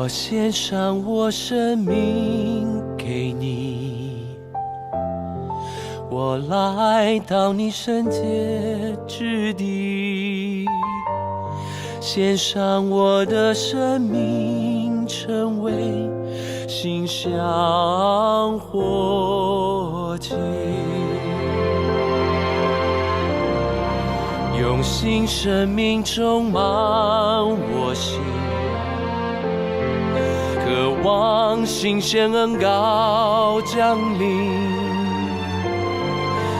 我献上我生命给你，我来到你圣洁之地，献上我的生命，成为馨香火祭，用新生命充满我心，渴望新鲜恩膏降临，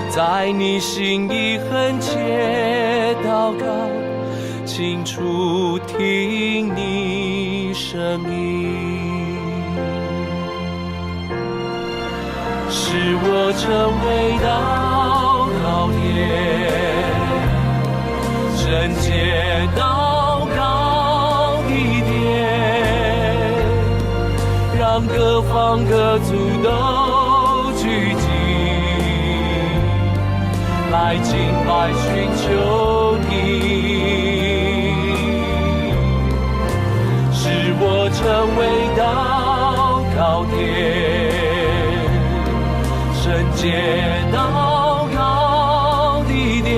在你心意恳切祷告，清楚听你声音，使我成为祷告点，圣洁祷告地点，让各方各族都聚集，来敬拜寻求你，使我成为祷告点，圣洁祷告地点，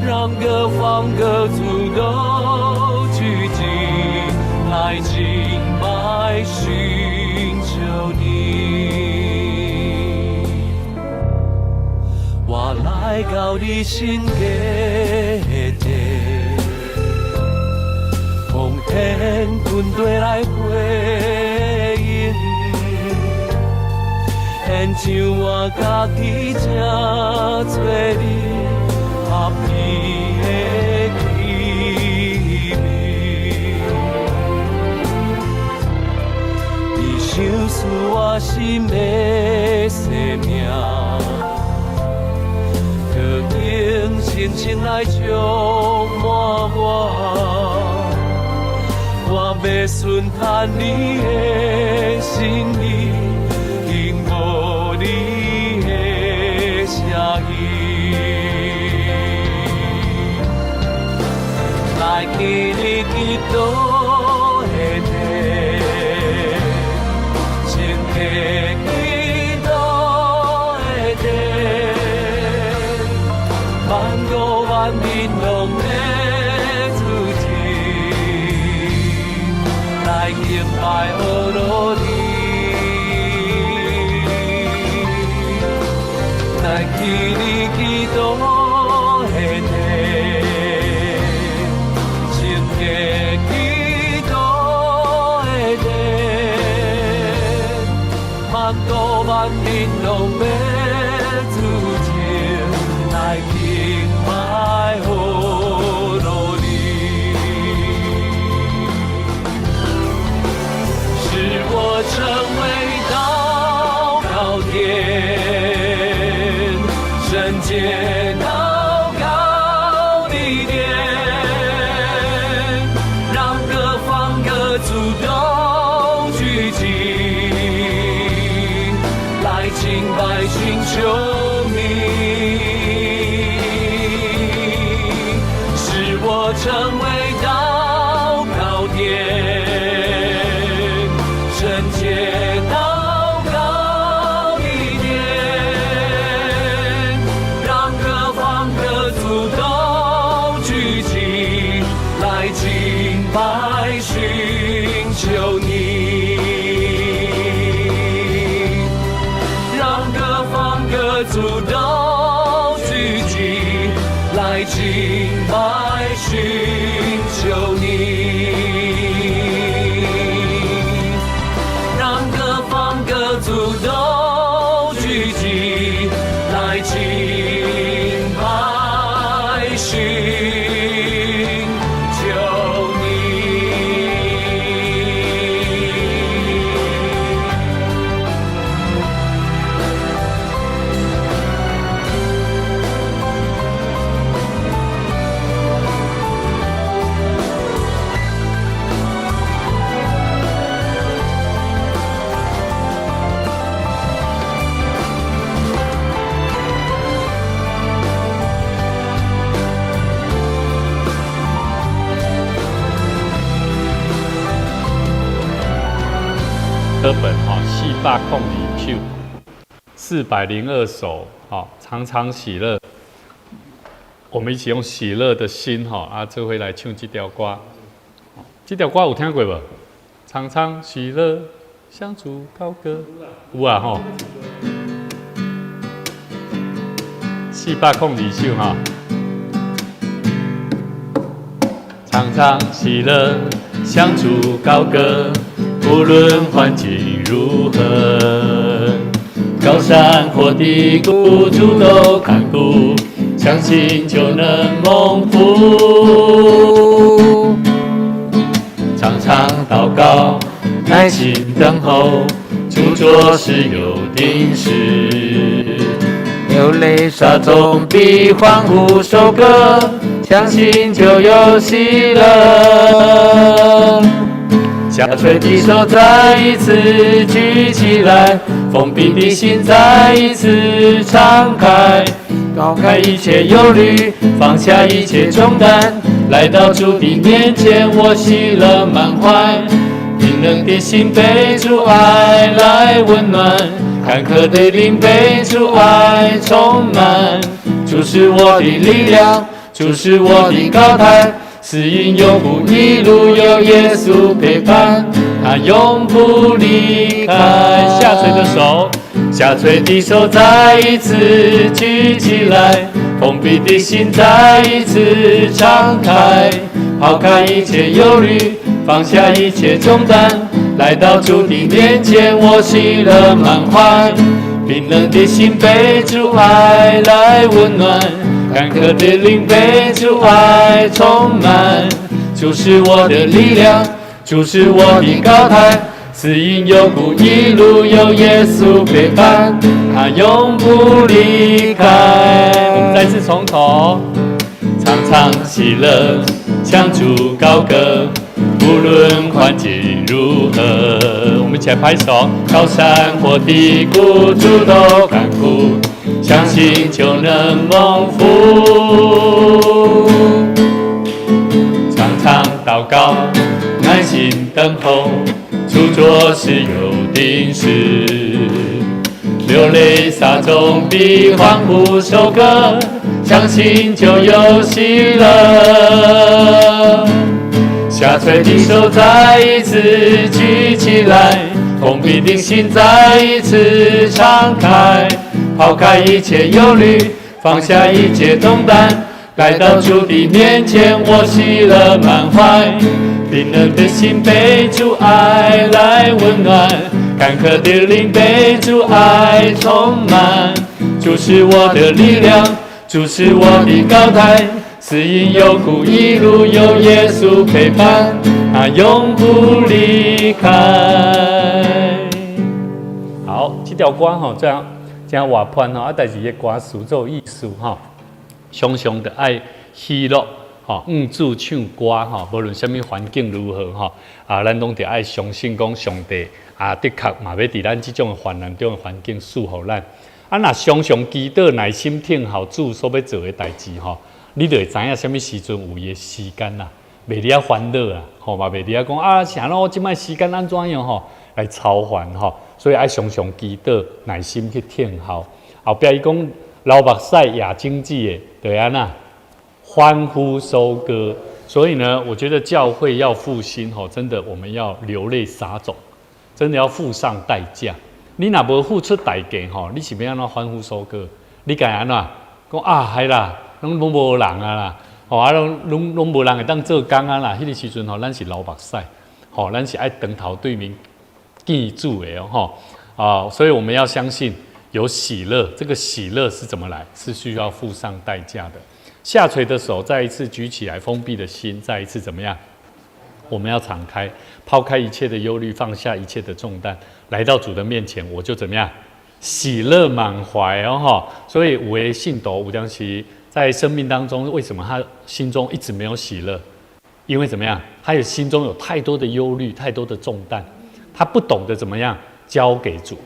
让各方各族都聚集，来敬拜寻求你。我来到你心嘅地，奉天军队来回应，献上我家己正做你合意的器皿，你想使我心的生命。深深来充满我要顺探你的心意，听无你的声音，来记你基督的地，亲的基督的地。万国万民拢在主持，来敬拜阿罗尼，来记你基督的地，亲的基督的地，万国万民拢在主持。来敬拜阿罗尼，使我成为祷告点，圣洁祷告地点，让各方各族都聚集，来敬拜寻求你。我成为祷告点，圣洁祷告地点，让各方各族都聚集，来敬拜寻求你，让各方各族都聚集，来敬拜寻求你，让各方各族都聚集，来敬拜寻求你。课本402首常常喜乐。我们一起用喜乐的心这回来唱这条歌。这条歌有听过无？常常喜乐，向主高歌。有啊吼。402首常常喜乐，向主高歌，无论环境如何，高山或低谷，主都看顾，相信就能蒙福。常常祷告，耐心等候，主做事有定时。流泪沙中必欢呼收割，相信就有喜乐。下垂的手再一次举起来，封闭的心再一次敞开，抛开一切忧虑，放下一切重担，来到主的面前，我喜乐满怀。冰冷的心被主爱来温暖，坎坷的灵被主爱充满。主是我的力量，主是我的高台，死因有苦一路有耶稣陪伴，他永不离开。下垂的手，下垂的手再一次举起来，封闭的心再一次敞开，抛开一切忧虑，放下一切重担，来到主的面前，我喜乐满怀。冰冷的心被主爱来温暖，坎坷的灵被主爱充满。主是我的力量，主是我的高台，死因有苦一路有耶稣陪伴，他永不离开。我们再次从头，常常喜乐，向主高歌，无论环境如何。我们一起来拍手，高山或低谷，主都看顾，相信就能蒙福。常常祷告，耐心等候，主做事有定时。流泪撒种必欢呼收割，相信就有喜乐。下垂的手再一次举起来，封闭的心再一次敞开，抛开一切忧虑，放下一切重担，来到主的面前，我喜乐满怀。冰冷的心被主爱来温暖，坎坷的灵被主爱充满。主是我的力量，主是我的高台，死因有苦一路有耶稣陪伴，他永不离开。好，这条歌这样活泼但是这歌词都有意思常常的爱喜乐主唱歌无论什么环境如何咱拢得爱相信讲上帝的确嘛要伫咱这种患难中的环境赐福咱。若常常祈祷耐心听候主所要做的代志你就会知影什么时阵有伊的时间啦，袂哩烦恼嘛袂哩讲啥咯？我即摆时间安怎样来操烦所以爱常常祈祷，耐心去听候。后壁伊讲流目屎也经济的，对安那欢呼收割。所以呢，我觉得教会要复兴真的我们要流泪撒种，真的要付上代价。你若无付出代价你是要安怎欢呼收割？你该安怎讲嗨啦？拢无人啦，拢无人会当做工啦。迄个时阵咱是流目屎，咱是爱长头对面见主的所以我们要相信有喜乐，这个喜乐是怎么来？是需要付上代价的。下垂的手再一次举起来，封闭的心再一次怎么样？我们要敞开，抛开一切的忧虑，放下一切的重担，来到主的面前，我就怎么样？喜乐满怀所以有的信徒有当时在生命当中，为什么他心中一直没有喜乐？因为怎么样？他心中有太多的忧虑，太多的重担，他不懂得怎么样交给主。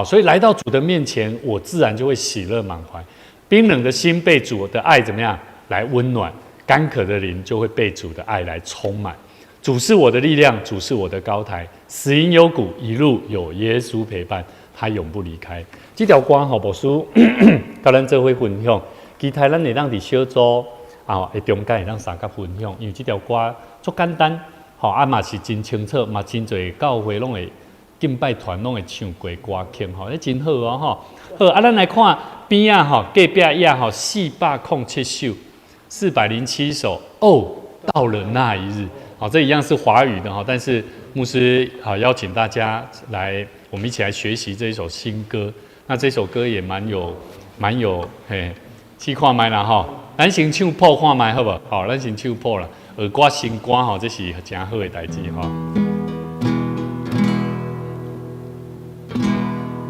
所以来到主的面前，我自然就会喜乐满怀。冰冷的心被主的爱怎么样来温暖？干渴的灵就会被主的爱来充满。主是我的力量，主是我的高台，死荫幽谷，一路有耶稣陪伴，他永不离开。这条歌吼，牧师甲咱做伙分享，期待咱会当伫小组会中间会当三甲分享，因为这条歌足简单，嘛是真清楚，嘛真侪教会拢会敬拜团拢会唱过歌曲吼，真好哦吼。好，咱来看边隔壁页407首，407首哦，到了那一日。这一样是华语的但是牧师邀请大家来，我们一起来学习这一首新歌。那这首歌也蛮有去看麦啦咱先唱破看麦好不好？好，咱先唱破啦。歌新歌这是真好的代志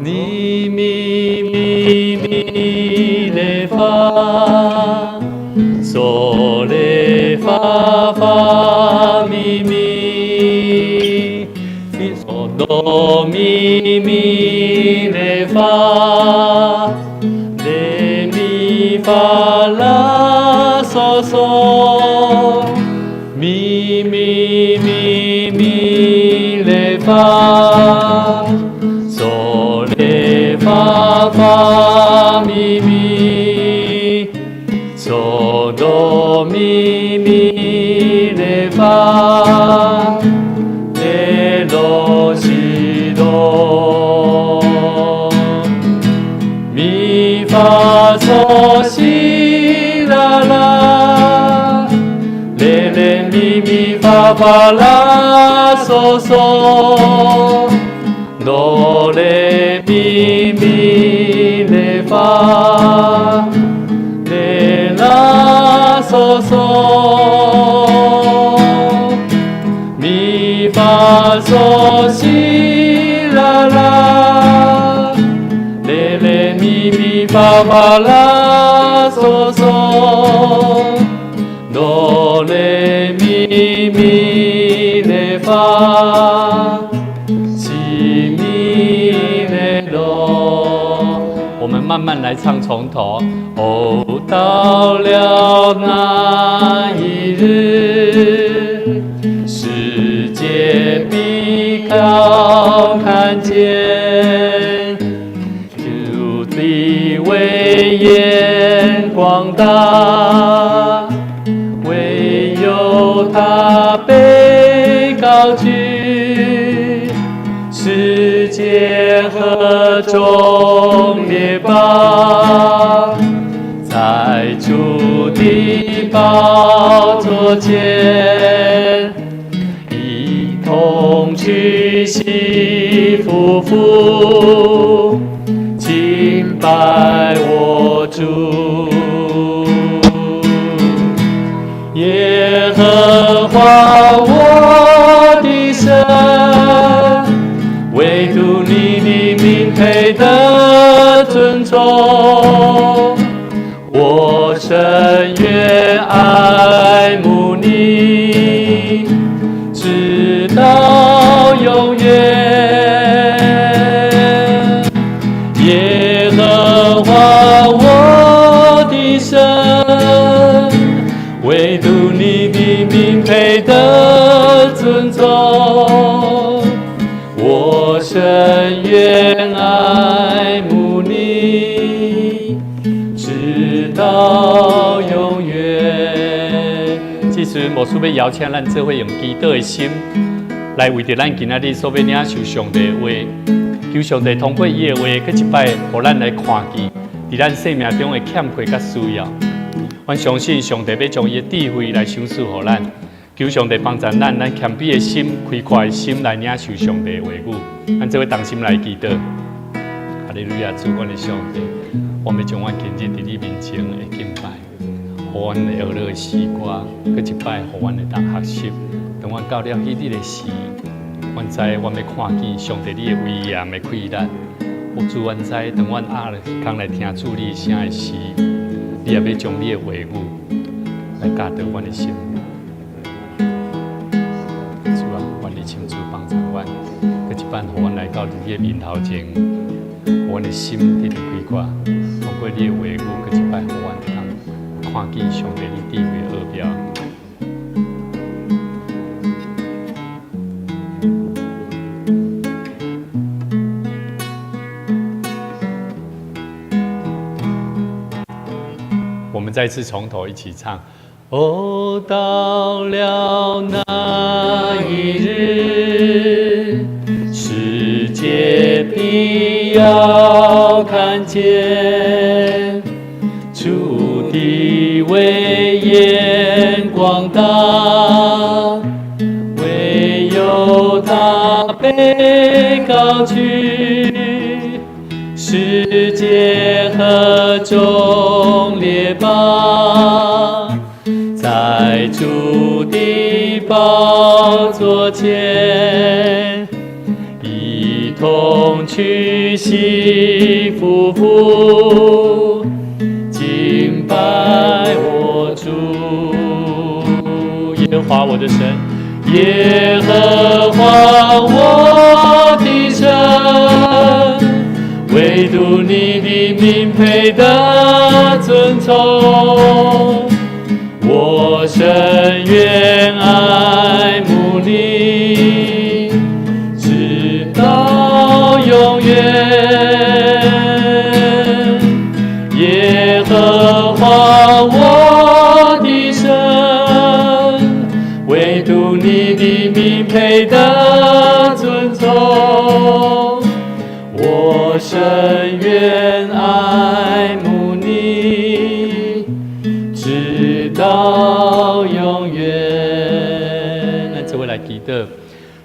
你咪咪咪嘞发，嗦嘞发发咪咪，嗦哆咪咪嘞发，嘞咪发啦嗦嗦，咪咪咪咪嘞发。发发咪咪，嗦哆咪咪嘞发，嘞哆西哆，咪发嗦西啦啦，嘞嘞咪咪发发啦嗦嗦。哆来咪咪嘞发，嘞啦嗦嗦，咪发嗦西啦啦，嘞嘞咪咪发发啦嗦嗦，哆来咪咪嘞发。我们慢慢来唱，从头。哦，到了那一日，世界必要看见，主的威严广大，唯有他被高举。世界和众列邦，在主的宝座前，一同屈膝匍匐，敬拜我主。耶和华我的神，唯独你的名配得尊崇，我深愿爱慕你，直到永远。耶和华我的神，唯独你的名配得尊崇，我深愿爱慕你，直到永远。这时，牧师要邀请咱做伙用祈祷的心，来为着咱今仔日所要领受上帝的话，求上帝通过伊的话，搁一摆，互咱来看见，伫咱生命中的欠缺甲需要。阮相信上帝要将伊的智慧来赏赐互咱。求上帝帮助咱谦卑的心、开阔的心来领受上帝的话语。咱做伙同心来祈祷。哈利路亚，主阮的上帝，我们将阮今日伫你面前的敬拜，互阮的学乐的诗歌，搁一摆互阮会当学习。当阮到了迄日的时，阮知阮要看见上帝你的威严的气力。我主阮知，当阮空来听主你的声的时，你也要将你的话语来教导阮的心。请主帮助阮，搁一摆，互阮来到你的面头前，互阮的心得到开阔，通过你的话语，搁一摆，互阮通看见上帝你智慧的奥妙。们再次从头一起唱。哦，到了那一日，世界必要看见，主的威严广大，唯有他被高举，世界和众列邦在主的宝座前，一同屈膝匍匐，敬拜我主。耶和华我的神，耶和华我的神，唯独你的名配得尊崇。我深愿爱慕你，直到永远。耶和华我的神，唯独你的名配得尊崇。我深愿爱慕你，直到永远。咱做伙来祈祷，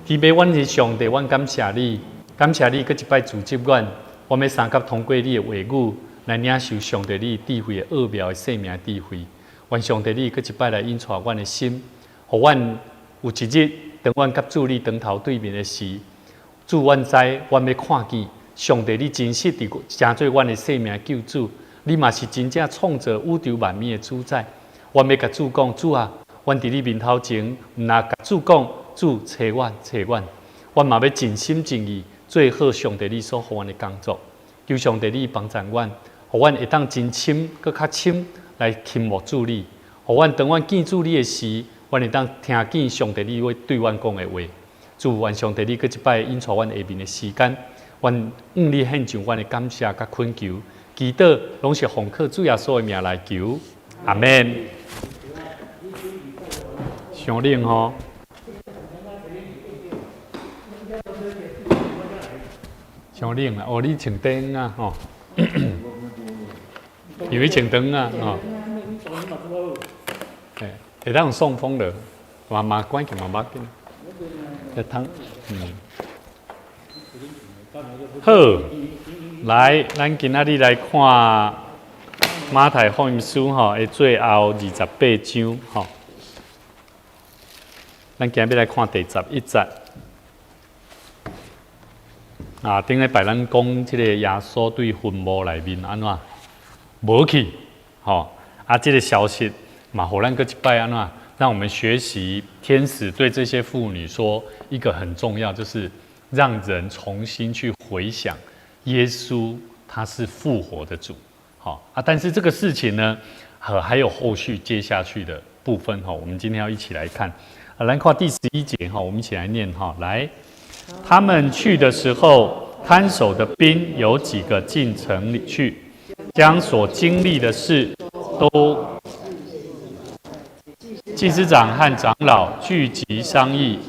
天父，阮是上帝，阮感谢你，感谢你，搁一摆组织阮，我们三甲通过你的话语，来领受上帝你智慧的奥妙的生命智慧。愿上帝你搁一摆来引带阮的心，互阮有一日，当阮甲主你当头对面的时，主阮知，阮要看见上帝你真实地成做阮的生命救主，你嘛是真正创造宇宙万物的主宰。阮要甲主讲，主啊，阮伫你面头前，毋若甲主讲，主找阮，找阮。阮嘛要尽心尽意做好上帝你所予阮的工作。求上帝你帮助阮，互阮会当真深，搁较深来钦慕主你。互阮当阮见主你的时，阮会当听见上帝你对阮讲的话。主，愿上帝你搁一摆引带阮下面的时间，愿你献上阮的感谢甲恳求，祈祷拢是奉靠主耶稣的名来求，阿门。上冷吼，上冷啦！哦，你穿灯啊吼，因为穿灯啊吼，会当送风的，嘛关起嘛紧。在汤，好，来，咱今仔日来看马太福音书吼的最后28章吼，咱今日要来看第11节。啊，顶礼拜咱讲即个耶稣对坟墓内面安怎无去，吼，啊，即个消息嘛，互咱搁一摆安怎？让我们学习天使对这些妇女说一个很重要，就是让人重新去回想耶稣他是复活的主，好啊。但是这个事情呢，还有后续接下去的部分哈，我们今天要一起来看。来看第11节哈，我们一起来念哈。来，他们去的时候，看守的兵有几个进城里去，将所经历的事都。祭司长和长老聚集商议，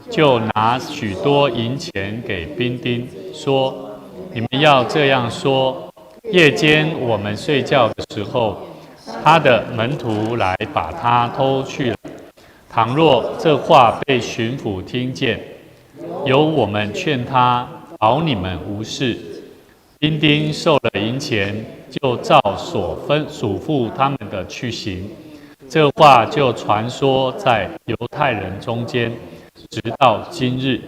就拿许多银钱给兵丁，说：“你们要这样说：夜间我们睡觉的时候，他的门徒来把他偷去了。倘若这话被巡抚听见，由我们劝他，保你们无事。”兵丁受了银钱，就照所嘱咐他们的去行。这话就传说在犹太人中间，直到今日。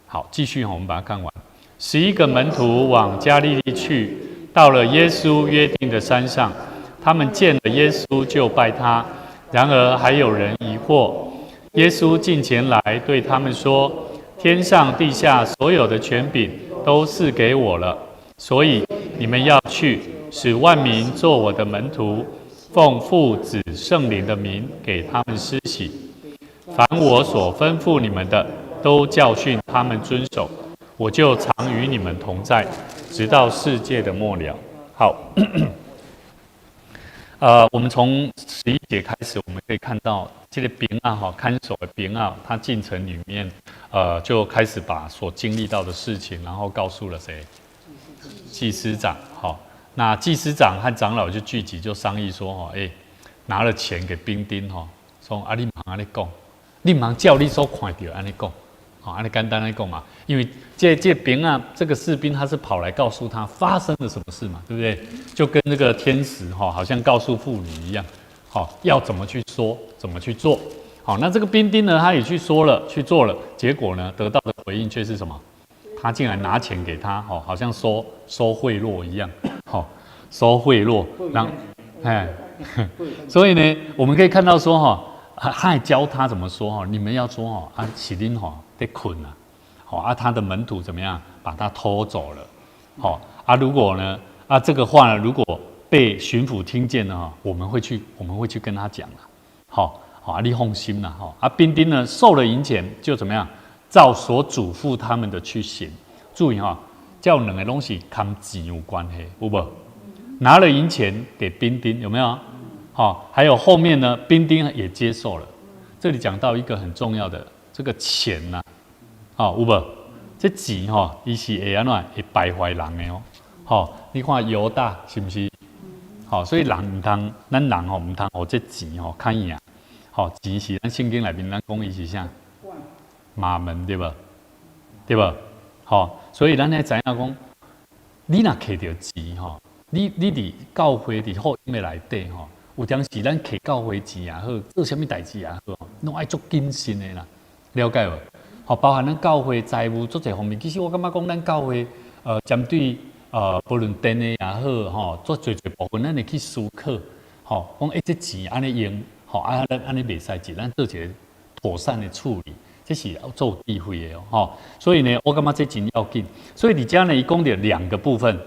好，继续，我们把它看完。11个门徒往加利利去，到了耶稣约定的山上，他们见了耶稣就拜他。然而还有人疑惑。耶稣近前来对他们说：“天上地下所有的权柄都赐给我了，所以你们要去，使万民做我的门徒。奉父子圣灵的名给他们施洗，凡我所吩咐你们的，都教训他们遵守。我就常与你们同在，直到世界的末了。”好，我们从11节开始，我们可以看到这个兵啊，看守的兵啊，他进城里面，就开始把所经历到的事情，然后告诉了谁？祭司长。好，那祭司长和长老就聚集，就商议说，拿了钱给兵丁，说啊，你唔通安尼讲，你唔通照你所看到安尼讲。安尼简单来讲嘛，因为这兵啊，这个士兵他是跑来告诉他发生了什么事嘛，对不对？就跟那个天使好像告诉妇女一样，要怎么去说，怎么去做。好，那这个兵丁呢，他也去说了，去做了，结果呢，得到的回应却是什么？他竟然拿钱给他，好像收贿赂一样，收贿赂，然后，所以呢，我们可以看到说他还教他怎么说你们要说是恁在困啊，他的门徒怎么样把他偷走了，如果呢这个话呢，如果被巡抚听见了我们会去跟他讲了，你放心啦兵丁呢受了银钱就怎么样，照所嘱咐他们的去行。注意叫两个东西跟钱有关系，有无？拿了银钱给兵丁，有没有？还有后面呢，兵丁也接受了。这里讲到一个很重要的。这个钱呐，有无？这钱伊是会安怎会败坏人的你看犹大是不是？所以人唔通，咱人唔通学这钱看赢。钱是咱圣经内面咱讲伊是啥？马门对不？对不？所以咱来知影讲，你若摕到钱你伫教会伫福音的内底有当时咱摕教会钱也好，做啥物代志也好，拢爱足谨慎的啦。了解无？包含咱教会财务做这方面，其实我感觉讲咱教会针对不论电的也好，做最部分咱会去思考，讲这钱安尼用，安尼袂使咱做一个妥善的处理，这是要做智慧的所以呢，我感觉这真要紧。所以你家呢，一共有2个部分，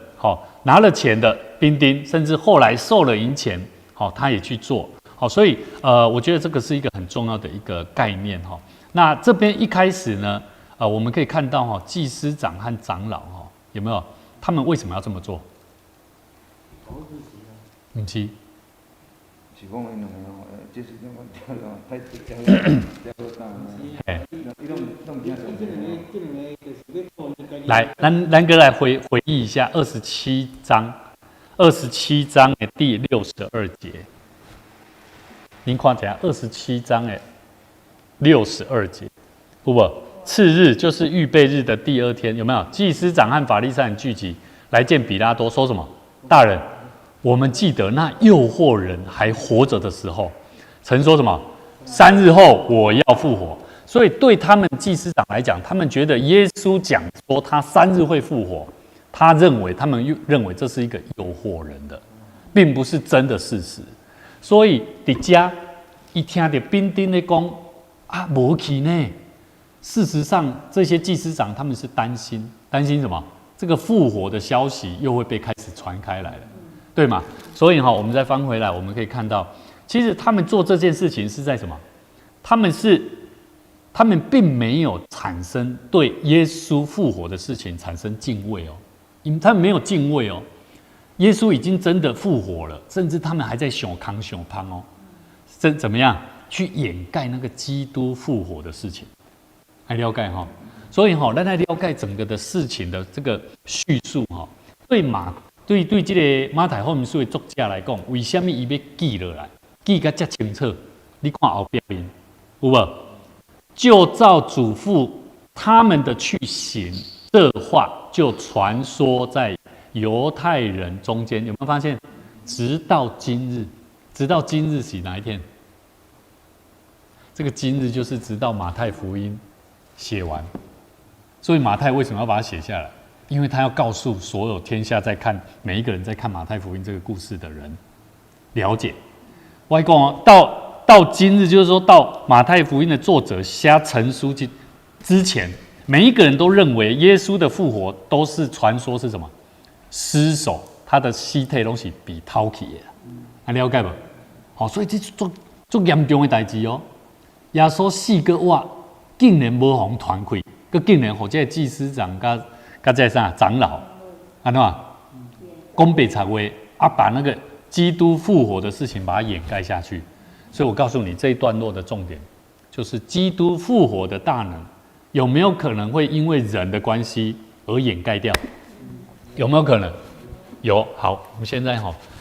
拿了钱的兵丁，甚至后来受了银钱，他也去做，所以我觉得这个是一个很重要的一个概念那这边一开始呢，我们可以看到祭司长和长老有没有？他们为什么要这么做？不是。来，咱哥来回忆一下27章的第62节，您看一下27章的62节，有无？次日就是预备日的第2天，有没有？祭司长和法利赛人聚集来见比拉多，说什么？大人，我们记得那诱惑人还活着的时候，曾说什么？3日后我要复活。所以对他们祭司长来讲，他们觉得耶稣讲说他3日会复活，他们认为这是一个诱惑人的，并不是真的事实。所以在家一听到兵丁在讲没去呢。事实上，这些祭司长他们是担心什么？这个复活的消息又会被开始传开来了，对吗？所以我们再翻回来，我们可以看到，其实他们做这件事情是在什么？他们并没有产生对耶稣复活的事情产生敬畏因为他们没有敬畏耶稣已经真的复活了，甚至他们还在想康想胖这怎么样去掩盖那个基督复活的事情？还了解所以咱来了解整个的事情的这个叙述对这个马太福音书的作者来讲，为什么伊要记落来，记得这么清楚？你看后边有无？就照嘱咐他们的去行，这话就传说在犹太人中间。有没有发现？直到今日是哪一天？这个今日就是直到马太福音写完。所以马太为什么要把它写下来？因为他要告诉所有天下每一个人在看马太福音这个故事的人，了解。我讲到今日，就是说到马太福音的作者写成书之前，每一个人都认为耶稣的复活都是传说，是什么？尸首，他的尸体都是被偷去的，了解不？所以这足严重的代志耶稣4个活，竟然无互传开，佮竟然互这祭司长甲这长老，安怎讲白贼话把那个基督复活的事情把它掩盖下去。所以我告诉你，这一段落的重点就是基督复活的大能有没有可能会因为人的关系而掩盖掉？有没有可能？有。好，我们现在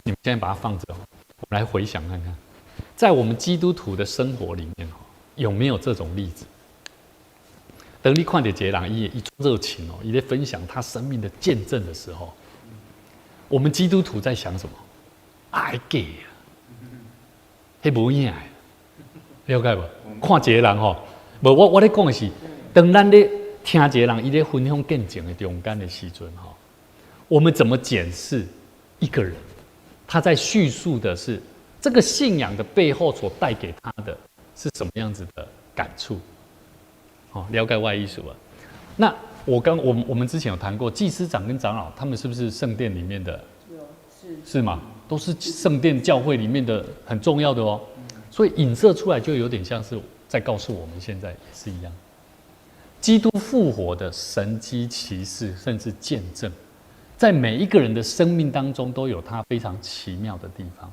你们现在把它放着，我们来回想看看，在我们基督徒的生活里面有没有这种例子？等你看到一个人一做热情一在分享他生命的见证的时候，我们基督徒在想什么？爱假啊，迄无影的，了解无？看一个人无我咧讲的是，当咱咧听一个人伊咧分享见证的中间的时阵我们怎么检视一个人？他在叙述的是这个信仰的背后所带给他的是什么样子的感触？了解外艺术啊。那我们之前有谈过，祭司长跟长老他们是不是圣殿里面的？是吗？都是圣殿教会里面的很重要的哦。所以影射出来就有点像是在告诉我们，现在也是一样，基督复活的神迹奇事，甚至见证，在每一个人的生命当中都有他非常奇妙的地方。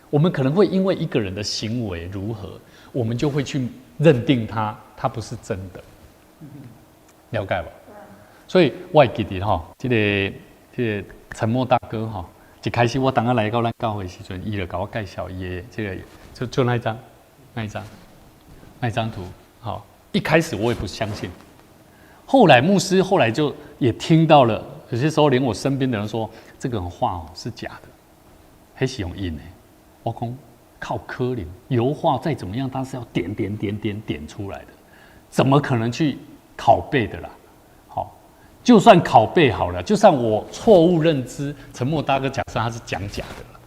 我们可能会因为一个人的行为如何，我们就会去认定他不是真的，了解吧？所以我还记得这个陈默大哥一开始我当我来到咱教会的时阵，伊就给我介绍伊的这个就那一张图，一开始我也不相信，后来牧师后来就也听到了，有些时候连我身边的人说这个画是假的，还是用印的。我讲靠可怜，油画再怎么样，它是要点出来的，怎么可能去拷贝的啦？就算拷贝好了，就算我错误认知，陈默大哥假设他是讲假的了，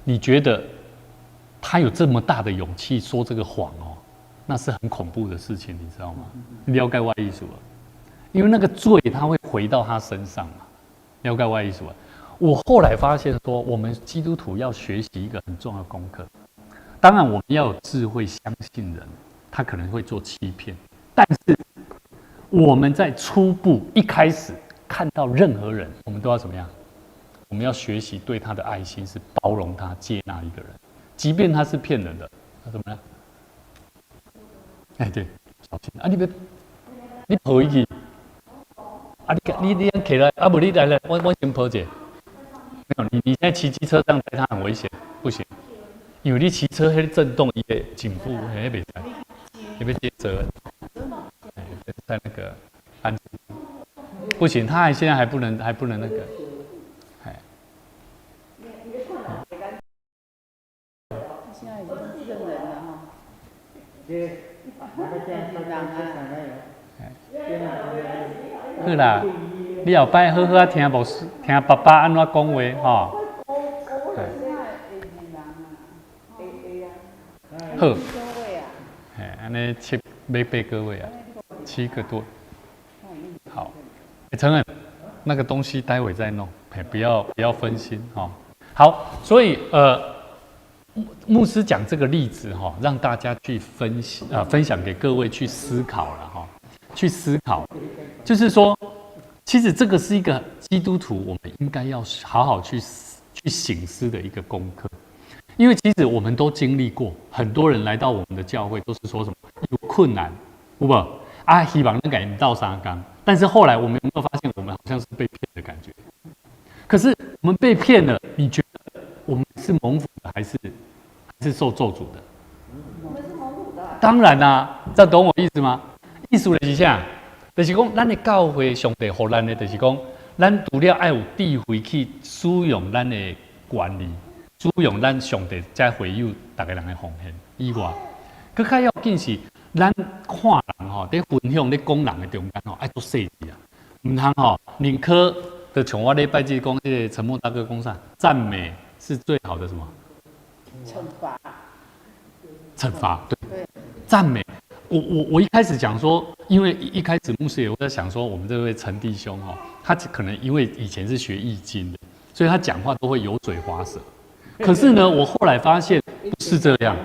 你觉得他有这么大的勇气说这个谎那是很恐怖的事情，你知道吗？了解外艺术啊，因为那个罪他会回到他身上嘛。了解外艺术啊，我后来发现说，我们基督徒要学习一个很重要的功课。当然，我们要有智慧，相信人，他可能会做欺骗，但是我们在初步一开始看到任何人，我们都要怎么样？我们要学习对他的爱心是包容他、接纳一个人，即便他是骗人的，他怎么样？对，小心啊！你抱伊去啊！你先起来啊！不，你来了，我先抱一下。没有，你现在骑机车这样带他很危险，不行，因为你骑车那震动，伊的颈部还袂使，你被接责。在那个安全不行，他现在还不能那个，现在已经是认人了哈。好啦，你后摆好好啊听听爸爸安怎讲话好，安尼8个位啊，7个多。好，承认那个东西待会再弄，不要分心好，所以牧师讲这个例子让大家去分享给各位去思考了去思考，就是说，其实这个是一个基督徒我们应该要好好去省思的一个功课。因为其实我们都经历过，很多人来到我们的教会都是说什么有困难，有无希望能改到三纲，但是后来我们有没有发现，我们好像是被骗的感觉？可是我们被骗了，你觉得我们是蒙福的，还是受咒诅的？我们是蒙福的。当然啦，这懂我意思吗？意思就是啥？就是讲，咱的教会上帝给咱的，就是讲，咱除了要有智慧去使用咱的权利。使用咱上帝在回应大家人的奉献以外，更较要紧是咱看人在分享在讲人的中间爱做细致啊，唔通宁可就像我礼拜日讲，这个陈默大哥讲啥，赞美是最好的什么？惩罚对，赞美。我一开始讲说，因为一开始牧师也在想说，我们这位陈弟兄他可能因为以前是学易经的，所以他讲话都会油嘴滑舌。可是呢，我后来发现不是这样。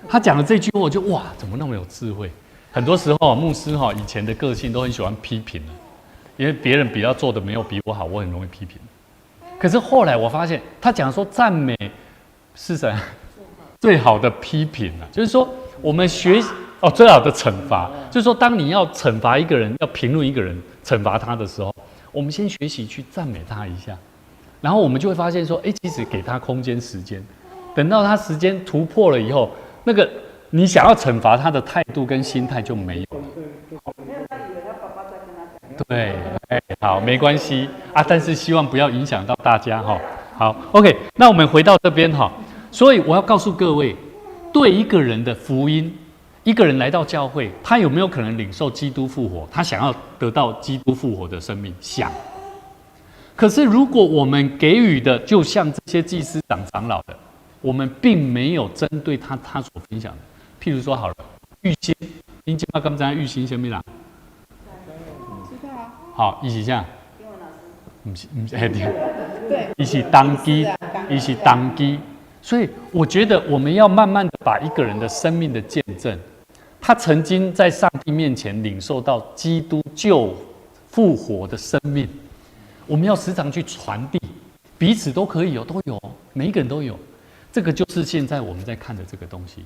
他讲的这句话，我就哇，怎么那么有智慧？很多时候，牧师以前的个性都很喜欢批评的，因为别人比较做的没有比我好，我很容易批评。可是后来我发现，他讲说赞美是什么？最好的批评啊，就是说我们学最好的惩罚，就是说当你要惩罚一个人，要评论一个人，惩罚他的时候，我们先学习去赞美他一下，然后我们就会发现说，其实给他空间时间，等到他时间突破了以后，那个你想要惩罚他的态度跟心态就没有了。对，好，没关系啊，但是希望不要影响到大家哈。好 ，OK， 那我们回到这边哈。所以我要告诉各位，对一个人的福音，一个人来到教会，他有没有可能领受基督复活？他想要得到基督复活的生命，想。可是如果我们给予的，就像这些祭司长、长老的，我们并没有针对他所分享的，譬如说好了，玉心，您今麦刚才玉心什么啦？知道啊。好，一起讲。英文老师。不是，对。一起当机，一起当机。所以我觉得我们要慢慢的把一个人的生命的见证，他曾经在上帝面前领受到基督救复活的生命，我们要时常去传递，彼此都可以都有，每一个人都有。这个就是现在我们在看的这个东西，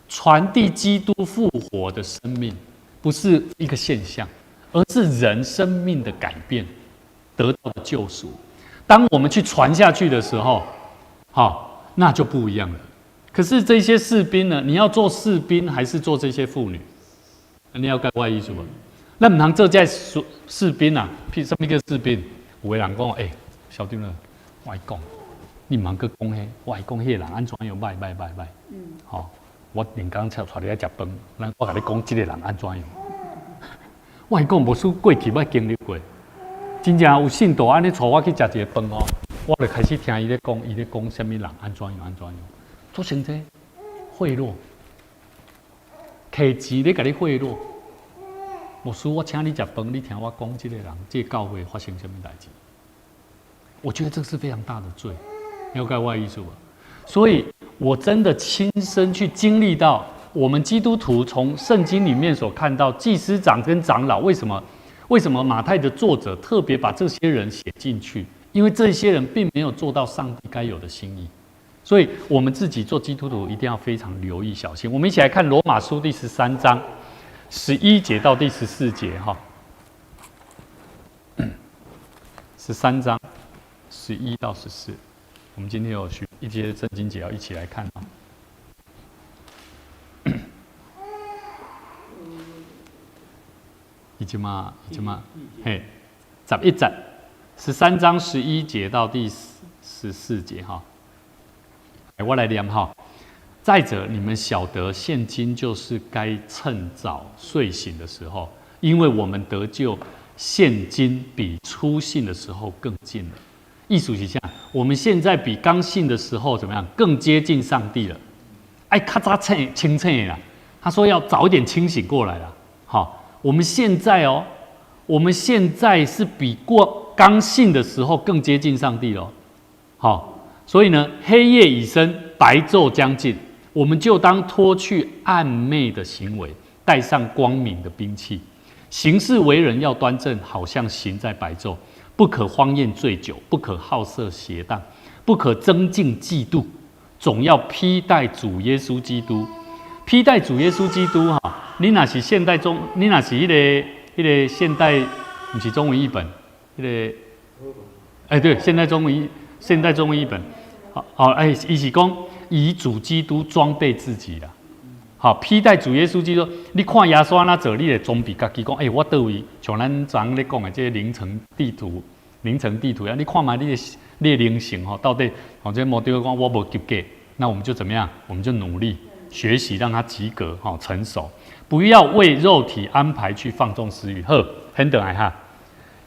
传递基督复活的生命，不是一个现象，而是人生命的改变得到的救赎。当我们去传下去的时候，那就不一样了。可是这些士兵呢？你要做士兵还是做这些妇女？你要改外意思不？那唔通做这士兵啊？譬如什么叫士兵？有的人讲，小弟呢，我讲，你唔通去讲迄，我讲迄个人安怎样歹。我连刚出来食饭，我甲你讲，这个人安怎样？我讲无输过去，我经历过，真正有信徒安尼带我去食一个饭我就开始听伊咧讲什么人安怎样，做成这贿赂，摕钱咧甲你贿赂。牧师，我请你食饭，你听我讲，这个人这个教会发生什么代志？我觉得这是非常大的罪，了解我的意思吧？所以我真的亲身去经历到，我们基督徒从圣经里面所看到，祭司长跟长老为什么马太的作者特别把这些人写进去？因为这些人并没有做到上帝该有的心意，所以我们自己做基督徒一定要非常留意小心。我们一起来看罗马书第13章11节到第14节13章11到14，我们今天有一些圣经节要一起来看已经嘛，嘿，11节。13章11节到第14节我来念再者，你们晓得，现今就是该趁早睡醒的时候，因为我们得救，现今比初信的时候更近了。意思是这样，我们现在比刚信的时候怎么样？更接近上帝了。咔嚓清醒啦。他说要早一点清醒过来了。我们现在是比刚信的时候更接近上帝了。所以呢，黑夜已深，白昼将近，我们就当脱去暗昧的行为，带上光明的兵器，行事为人要端正，好像行在白昼，不可荒宴醉酒，不可好色邪荡，不可争竞嫉妒，总要披戴主耶稣基督。披戴主耶稣基督你若是现代中，你若是那个现代，不是中文译本。对，现代中文译本，伊是讲以主基督装备自己啦，披戴主耶稣基督。你看耶稣那做，你会装备家己讲，我倒位，像咱昨咧讲的这个凌晨地图啊，你看嘛，你的灵性到底，这目标讲我无及格，那我们就怎么样？我们就努力学习，让他及格成熟，不要为肉体安排去放纵私欲。很等来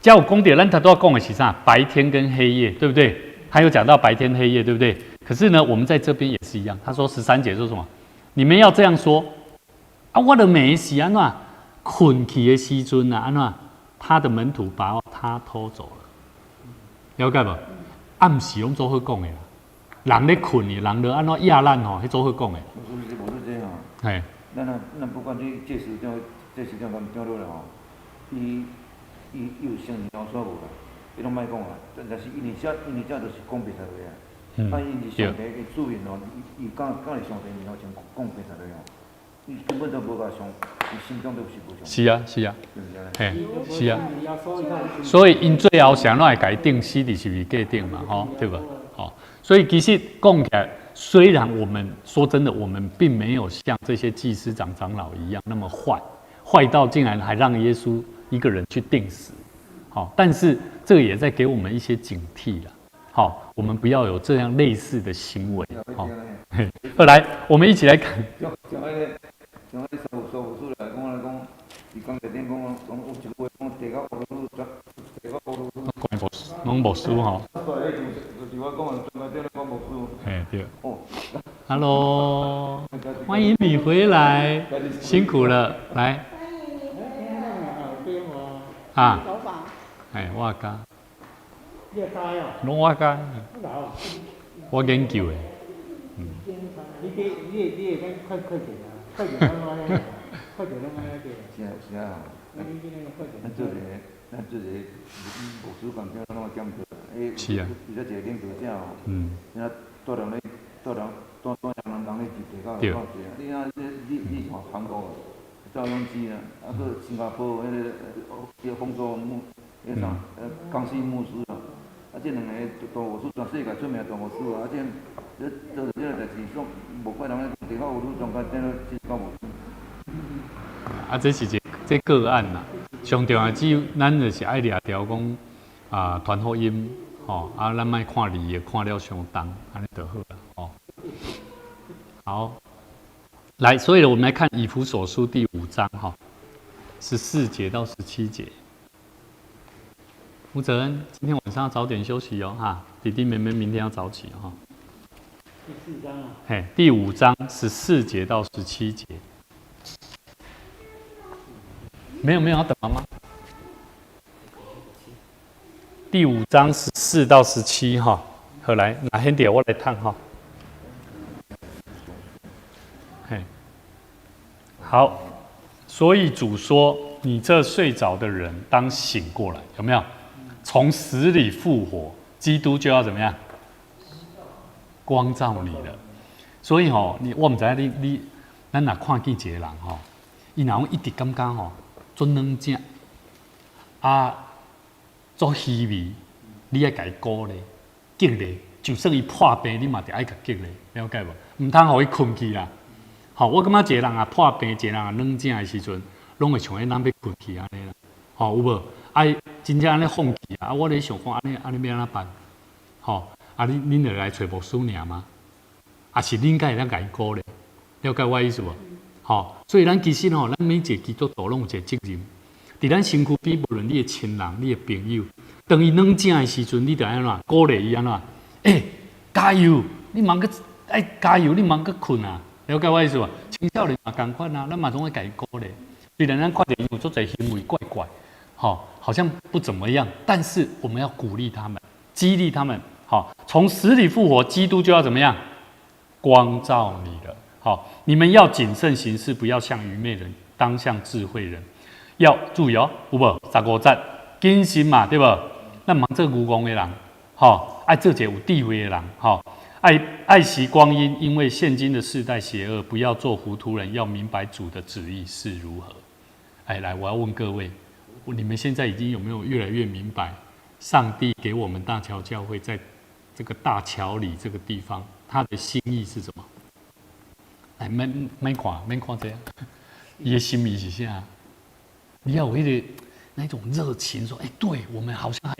加有公点，咱他都要讲的是啥？白天跟黑夜，对不对？还有讲到白天黑夜，对不对？可是呢，我们在这边也是一样。他说13节说什么？你们要这样说我的每时安怎困去的时阵安怎他的门徒把他偷走了，了解不？暗时拢做好讲的啦，人咧困的，人咧安怎压咱迄做好讲的。我说这样嘿，咱不管你这时段讲落了伊有圣灵所无啦，伊拢莫讲啦，但是因为这就是讲袂出来啊。啊，因是上帝嘅主人哦，伊讲是上帝面头前讲平常的样，伊根本都无甲上，伊心中都是无上。是啊，是啊，是不是啊？嘿，是啊。所以因最后想来改定死的是不是界定嘛？吼，对吧？好，所以其实讲起来，虽然我们说真的，我们并没有像这些祭司长、长老一样那么坏，坏到竟然还让耶稣一个人去定死。好，但是这个也在给我们一些警惕了。好，我们不要有这样类似的行为。好，后来我们一起来看。像迄个收服书来讲，伊讲在顶讲有一句话讲，地到乌鲁鲁，拢无书吼。就是我讲的，专门讲无书。哎对。哦 Hello， 欢迎你回来，辛苦了，来。啊。头发。哎，我教。你也知哦？拢我教。我研究的。你会快点啊！快点让我来，快点让我来点。是啊，咱做个牧师工作，拢检讨。是啊。伊在一个领导者哦，然后多人咧人咧地到偌济啊！你看你看韩国赵永基啊，啊个新加坡迄个封锁牧，迄啥江西牧师啊，啊这两个大牧师全世界出名大牧师啊，啊这个代志说无怪人咧地到有路中间等了真搞无。啊，这是这个案呐。上重要咱就是爱掠条讲啊，传福音，吼啊，咱莫看利益，看了相当，安尼就好了，哦。好，来，所以我们来看以弗所书第5章，哈，14节到17节。吴泽恩，今天晚上要早点休息哦，哈，弟弟妹妹明天要早起哈。第4章啊。嘿，第5章14节到17节。没有要等妈妈。第5章14到17哈，好来，哪天点我来看哈。嘿，好，所以主说：“你这睡着的人，当醒过来。”有没有？从死里复活，基督就要怎么样？光照你了。所以吼，我唔知你，咱若看见一个人吼，伊若一直感觉吼。做软正啊，做虚伪，你爱甲伊鼓励、激励，就算伊破病，你嘛得爱甲激励，了解无？唔通互伊困去啦。好，我感觉一个人啊破病，一个人啊软正的时阵，拢会像迄人要困去安尼啦。好，有无？爱真正安尼放弃啊！我咧想讲安尼要安怎办？好，啊恁就来找牧师尔吗？啊是恁该会当甲伊鼓励，了解我意思无？好，所以咱其实吼，咱每一个基督徒拢有一个责任，伫咱身躯边，无论你的亲人、你的朋友，当伊软正的时阵，你着安怎鼓励伊安怎？加油！你茫个加油！你茫个困啊！了解我意思无？青少年嘛同款啊，咱嘛总会甲伊鼓励。虽然咱看见有做侪行为怪怪，好像不怎么样，但是我们要鼓励他们，激励他们。好，从死里复活，基督就要怎么样？光照你了。好，你们要谨慎行事，不要像愚昧人，当像智慧人。要注意哦，有无？15节，谨慎嘛，对不？咱忙做愚公的人，爱做一个有智慧的人，爱惜光阴，因为现今的世代邪恶，不要做糊涂人，要明白主的旨意是如何。来，我要问各位，你们现在已经有没有越来越明白，上帝给我们大桥教会在这个大桥里这个地方，他的心意是什么？免看这样，伊的心意是啥？你要有那种热情，说，对我们好像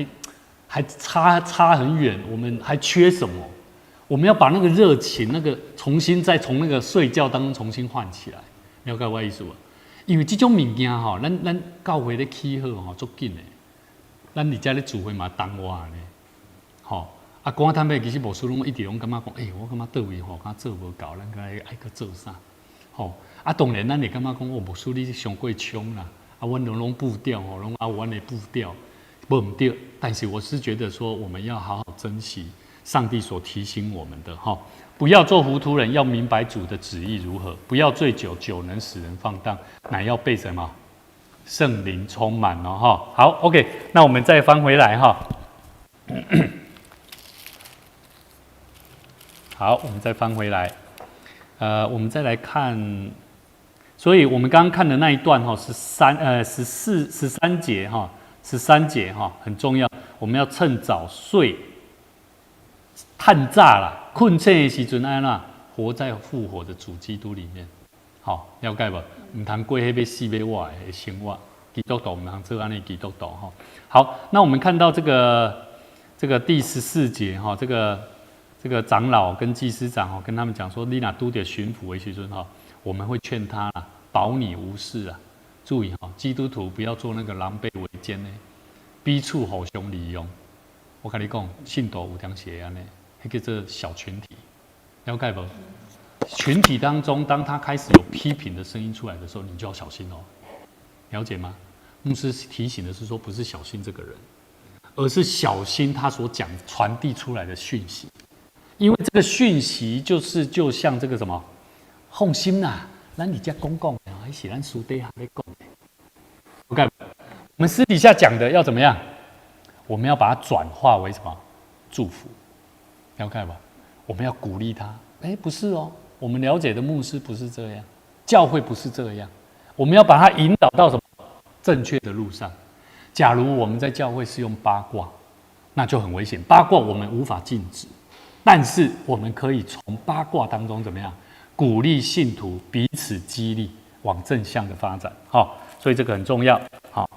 还差很远，我们还缺什么？我们要把那个热情，那个重新再从那个睡觉当中重新唤起来，了解我意思无？因为这种物件吼，咱教会咧起好吼，足紧的，咱而家咧聚会嘛同活呢，讲坦白，其实牧师拢一直拢感觉讲，我感觉倒位吼，敢做无够，咱该爱去做啥？当然咱会感觉讲，牧师你上过冲啦，阮拢步调吼，拢阮的步调，无唔对。但是我是觉得说，我们要好好珍惜上帝所提醒我们的不要做糊涂人，要明白主的旨意如何。不要醉酒，酒能使人放荡，乃要被什么？圣灵充满哦好 ，OK， 那我们再翻回来好，我们再翻回来，我们再来看，所以我们刚刚看的那一段哈，13节哈，13节哈很重要，我们要趁早睡，探炸啦，困醒的时阵安那，活在复活的主基督里面，好，了解不？唔通过迄要死要活的生活，基督徒唔通做安尼基督徒哈。好，那我们看到这个第14节哈，这个长老跟祭司长跟他们讲说，你若拄着巡抚的时阵哈，我们会劝他啦，保你无事啊。注意哈，基督徒不要做那个狼狈为奸呢，逼处互相利用。我跟你讲，信徒有点邪安呢，那个叫做小群体，了解不？群体当中，当他开始有批评的声音出来的时候，你就要小心哦，了解吗？牧师提醒的是说，不是小心这个人，而是小心他所传递出来的讯息，因为这个讯息就像这个什么，放心啦，咱你家公共还是咱私底下在讲的 ，OK， 我们私底下讲的要怎么样？我们要把它转化为什么？祝福，了解吧？我们要鼓励他。不是哦，我们了解的牧师不是这样，教会不是这样，我们要把它引导到什么正确的路上。假如我们在教会是用八卦，那就很危险。八卦我们无法禁止，但是我们可以从八卦当中怎么样鼓励信徒彼此激励，往正向的发展。好，所以这个很重要。好。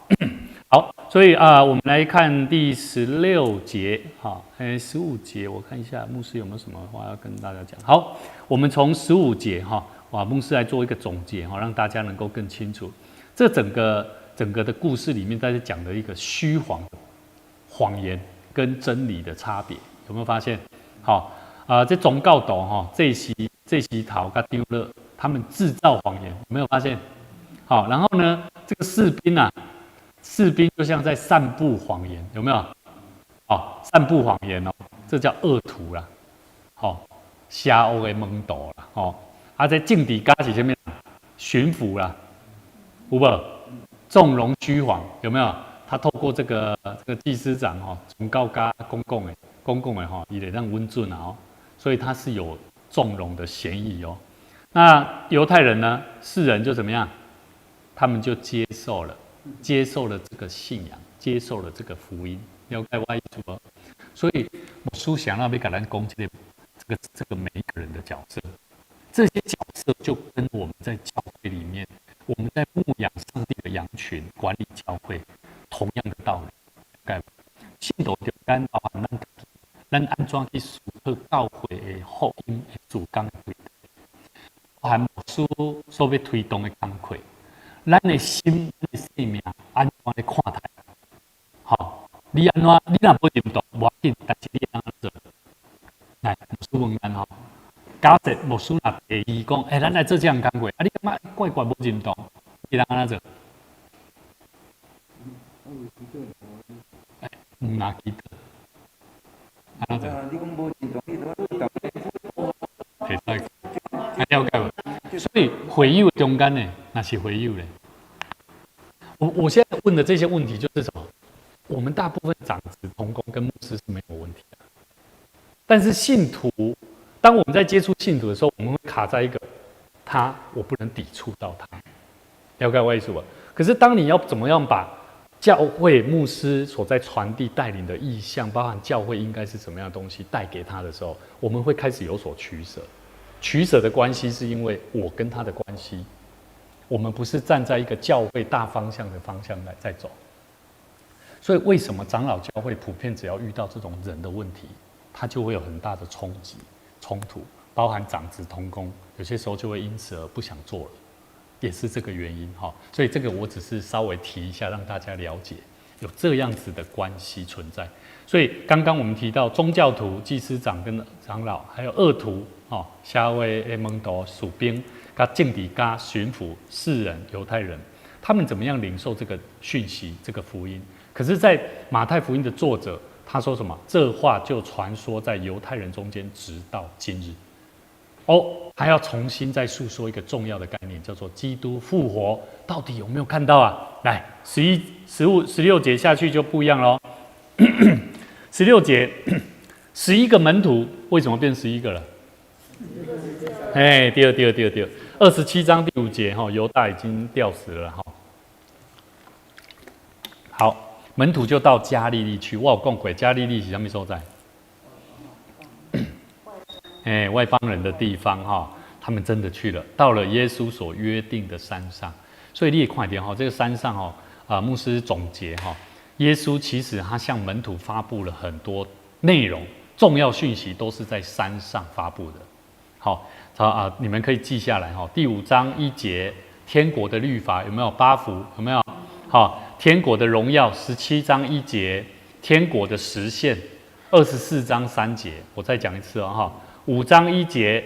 好，所以我们来看第16节，好，15节，我看一下牧师有没有什么话要跟大家讲。好，我们从15节牧师来做一个总结让大家能够更清楚，这整个的故事里面，在讲的一个虚谎言跟真理的差别，有没有发现？好，这总教导这时头跟丢勒，他们制造谎言，有没有发现？好，然后呢，这个士兵就像在散布谎言，有没有？散布谎言这叫恶徒啦，瞎欧的蒙斗啦，在政治家是什么？巡抚啦，有无？纵容虚谎，有没有？他透过这个祭司长从高家公共的也得让温准所以他是有纵容的嫌疑那犹太人呢？世人就怎么样？他们就接受了这个信仰，接受了这个福音，了解我意思不？所以牧师想要给咱讲这个每一个人的角色，这些角色就跟我们在教会里面，我们在牧养上帝的羊群、管理教会同样的道理，了解吗？信徒就干包含咱安怎去属好教会的福音的主纲的规定，包含牧师所要推动的工课。咱的心、咱的生命安怎来看待？你安怎？你若不认同，无要紧，但是你安怎做？来，牧师问咱假设牧师若提议讲，咱来做这样工作，你感觉怪怪无认同，你安怎做？唔拿记得，安怎做？你讲无认同，你都会使，了解无？所以会友中间呢，那是会友呢。我现在问的这些问题就是什么？我们大部分长子同工跟牧师是没有问题的，但是信徒，当我们在接触信徒的时候，我们会卡在一个我不能抵触到他，了解我意思吧？可是当你要怎么样把教会牧师所在传递带领的意向，包含教会应该是什么样的东西带给他的时候，我们会开始有所取舍。取舍的关系是因为我跟他的关系，我们不是站在一个教会大方向的方向来在走。所以为什么长老教会普遍只要遇到这种人的问题，它就会有很大的冲突，包含长子同工，有些时候就会因此而不想做了，也是这个原因所以这个我只是稍微提一下，让大家了解有这样子的关系存在。所以刚刚我们提到宗教徒、祭司长跟长老，还有恶徒社会的门徒、属兵、跟政治家、巡抚、世人、犹太人，他们怎么样领受这个讯息、这个福音？可是，在马太福音的作者他说什么？这话就传说在犹太人中间，直到今日。还要重新再诉说一个重要的概念，叫做基督复活，到底有没有看到啊？来，11、15、16节下去就不一样喽。16节，11个门徒为什么变11个了？哎，第二，27章第5节哈，犹大已经吊死了哈。好，门徒就到加利利去。我有讲过，加利利是什么所在？哎，外邦人的地方哈。他们真的去了，到了耶稣所约定的山上。所以你也看点哈，这个山上哈，牧师总结哈，耶稣其实他向门徒发布了很多内容，重要讯息都是在山上发布的。好，你们可以记下来哈。第5章1节，天国的律法有没有8幅？有没有？好，天国的荣耀17章1节，天国的实现24章3节。我再讲一次哈，5章1节。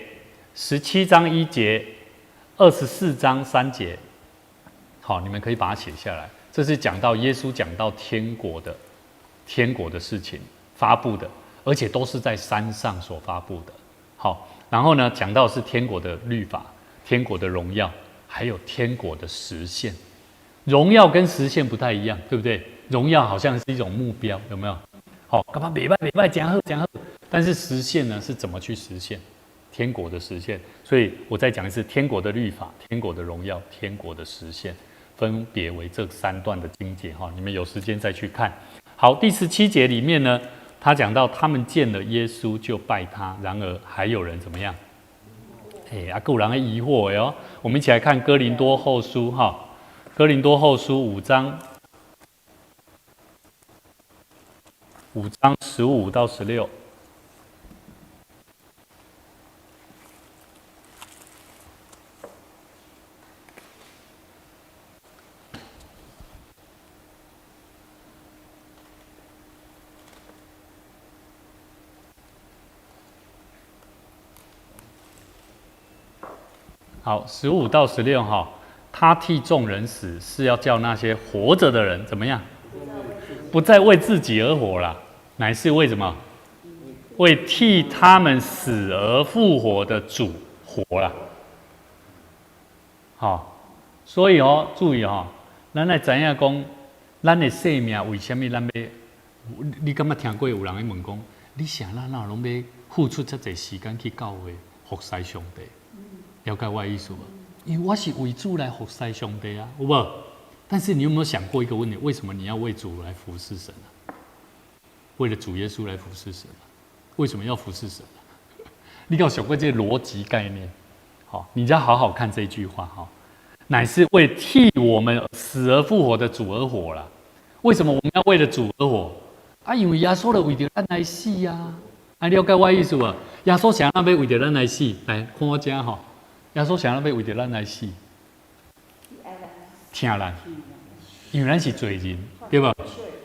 17章1节，24章3节，好，你们可以把它写下来。这是讲到耶稣讲到天国的事情发布的，而且都是在山上所发布的。好，然后呢，讲到是天国的律法、天国的荣耀，还有天国的实现。荣耀跟实现不太一样，对不对？荣耀好像是一种目标，有没有？好，干嘛？没拜，讲好。但是实现呢，是怎么去实现？天国的实现，所以我再讲一次：天国的律法、天国的荣耀、天国的实现，分别为这3段的经节哈。你们有时间再去看。好，第17节里面呢，他讲到他们见了耶稣就拜他，然而还有人怎么样？有人的疑惑哟。我们一起来看哥林多后书哈，哥林多后书5章15到16。好，15到16哈，他替众人死，是要叫那些活着的人怎么样？不再为自己而活了，乃是为什么？为替他们死而复活的主活了。好，所以注意咱来知影讲，咱的生命为什么咱要？你敢捌听过有人在问讲，你啥哪拢要付出这侪时间去教会服侍上帝？了解我的意思吗？因为我是为主来服侍上帝啊，有无？但是你有没有想过一个问题？为什么你要为主来服侍神啊？为了主耶稣来服侍神啊？为什么要服侍神啊？你要想过这个逻辑概念，好，你要好好看这句话哈，乃是为替我们死而复活的主而活啦。为什么我们要为了主而活？因为耶稣了为着咱来死啊！了解我的意思无？耶稣想要为着咱来死，来看我这哈。耶稣想要为着咱来死，听咱，因为咱是罪人，对吧？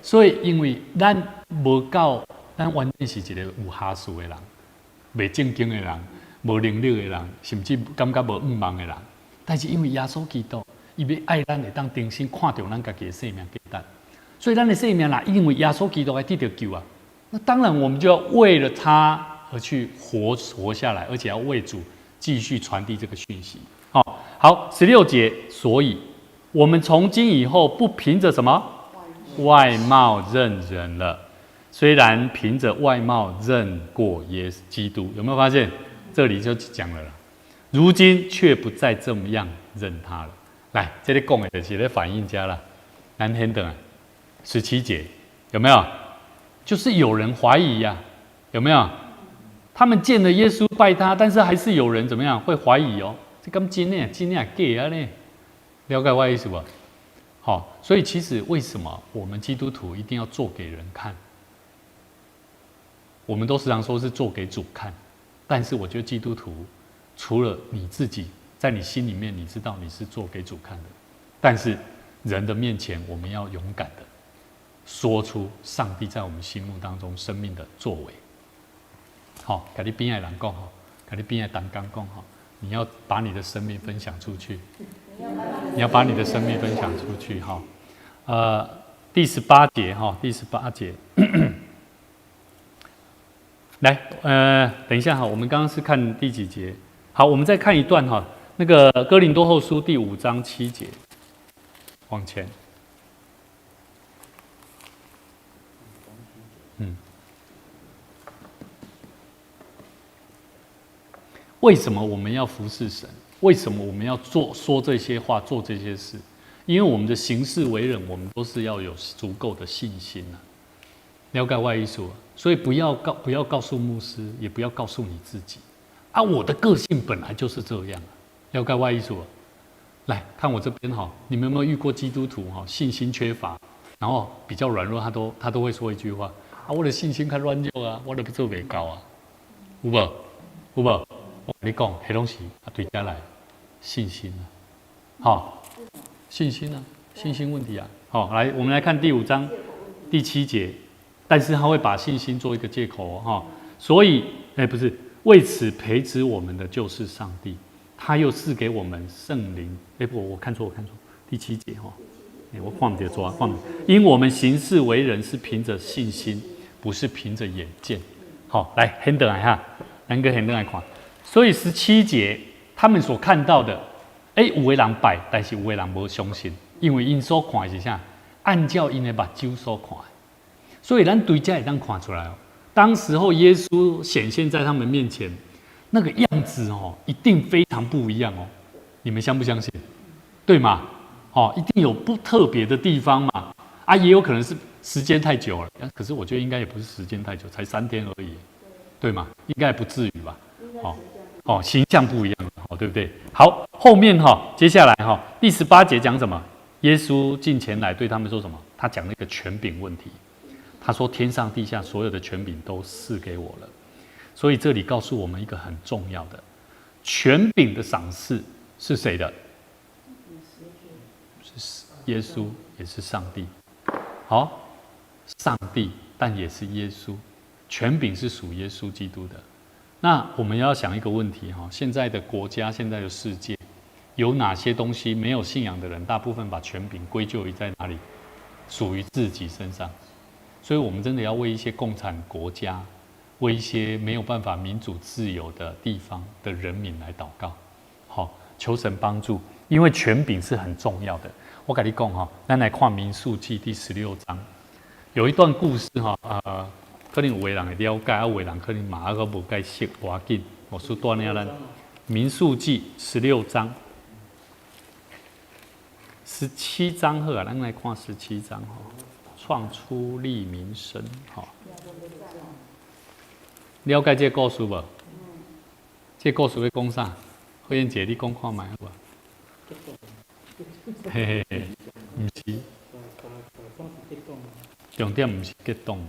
所以因为咱无够，咱完全是一个有下数的人，未正经的人，无能力的人，甚至感觉无愿望的人。但是因为耶稣基督，伊要爱咱，会当重新看到咱家己的生命价值，所以咱的生命啦，因为耶稣基督而得到救啊。那当然，我们就要为了他而去活下来，而且要为主继续传递这个讯息。好，16节，所以我们从今以后不凭着什么外貌认人了，虽然凭着外貌认过耶稣基督，有没有发现？这里就讲了啦。如今却不再这么样认他了。来，这里讲的就是在反映家了。难听的17节有没有？就是有人怀疑呀，有没有？他们见了耶稣拜他，但是还是有人怎么样会怀疑哦？这咁真呢？真呢？假啊呢？了解我的意思不？好，所以其实为什么我们基督徒一定要做给人看？我们都时常说是做给主看，但是我觉得基督徒除了你自己在你心里面你知道你是做给主看的，但是人的面前我们要勇敢的说出上帝在我们心目当中生命的作为。好，跟你边的人讲好，跟你边的同工讲好，你要把你的生命分享出去，你要把你的生命分享出去哈。第18节哈，第18节，来，等一下哈，我们刚刚是看第几节？好，我们再看一段哈，那个哥林多后书第5章7节，往前。为什么我们要服侍神？为什么我们要说这些话、做这些事？因为我们的行事为人，我们都是要有足够的信心啊。了解我意思，所以不要告诉牧师，也不要告诉你自己啊。我的个性本来就是这样啊。了解我意思，来看我这边哈，你们有没有遇过基督徒哈，信心缺乏，然后比较软弱，他都会说一句话啊，我的信心较软弱啊，我都做袂到啊，有无？有无？我跟你讲，迄拢是啊，对家来信心啊，好，信心啊，信心问题啊，好，来，我们来看第5章第7节，但是他会把信心做一个借口哈，所以，不是为此培植我们的就是上帝。他又赐给我们圣灵，不，我看错，第7节哈，我看不着，因我们行事为人是凭着信心，不是凭着眼见。好，来，很等来哈，两个很等来看。所以17节他们所看到的，有的人拜，但是有的人无相信，因为因所看的是啥？按照因的目睭所看的，所以咱对这也当看出来哦。当时候耶稣显现在他们面前。那个样子哦，一定非常不一样哦，你们相不相信？对吗？哦，一定有不特别的地方嘛。啊，也有可能是时间太久了，可是我觉得应该也不是时间太久，才3天而已，对吗？应该不至于吧？哦，形象不一样，哦，对不对？好，后面哈，接下来哈，第18节讲什么？耶稣近前来对他们说什么？他讲那个权柄问题。他说：“天上地下所有的权柄都赐给我了。”所以这里告诉我们一个很重要的权柄的赏赐是谁的？是耶稣，也是上帝。好，上帝，但也是耶稣。权柄是属耶稣基督的。那我们要想一个问题哈：现在的国家，现在的世界，有哪些东西没有信仰的人，大部分把权柄归咎于在哪里？属于自己身上。所以我们真的要为一些共产国家。为一些没有办法民主自由的地方的人民来祷告，好，求神帮助，因为权柄是很重要的。我跟你讲哈，咱来看民数记第16章，有一段故事哈，可能有的人会了解，有的人可能嘛个无解释，不要紧，我说多呢咱民数记16章，17章好啊，咱来看17章哈，创出利民生哈。了解这个故事无？这个故事要讲啥？慧燕姐，你讲看卖好无？嘿嘿嘿，唔是，重点唔是激动，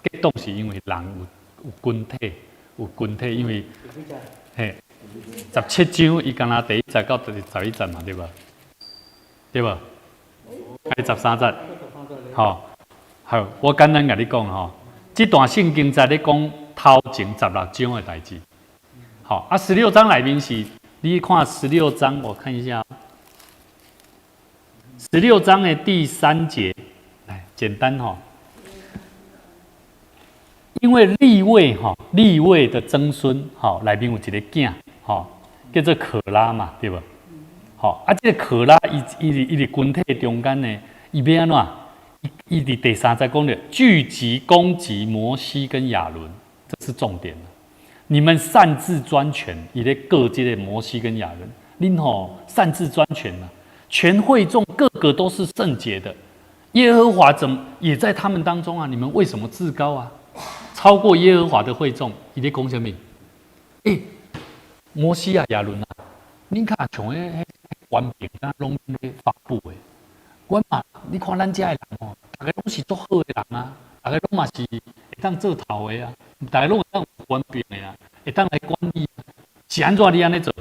激动是因为人有群体，因为嘿，17章伊敢若第1节到第11节嘛，对吧？对吧？还13节，好，我简单甲你讲吼，这段圣经在咧讲。头前16章的代志，好啊，16章内面是，你看16章，我看一下，16章的第3节，来简单哈，因为利未的曾孙，好，内面有一个囝，好，叫做可拉嘛，对吧？好啊，这个可拉伊伫群体中间呢，伊要安怎？伊伫第3节讲的聚集攻击摩西跟亚伦。这是重点了，你们擅自专权，也在各界的摩西跟亚人，恁吼擅自专权啊，全会众个个都是圣洁的，耶和华也在他们当中啊？你们为什么自高啊？超过耶和华的会众，伊在讲什么？摩西啊、亚伦啊，恁看像迄官兵啊，拢咧发布的，阮嘛，你看咱遮的人哦，大家拢是足好的人啊，大家拢嘛是。会当做头的啊，大家拢会当有官兵的啊，会当来管理，是安怎你安尼做？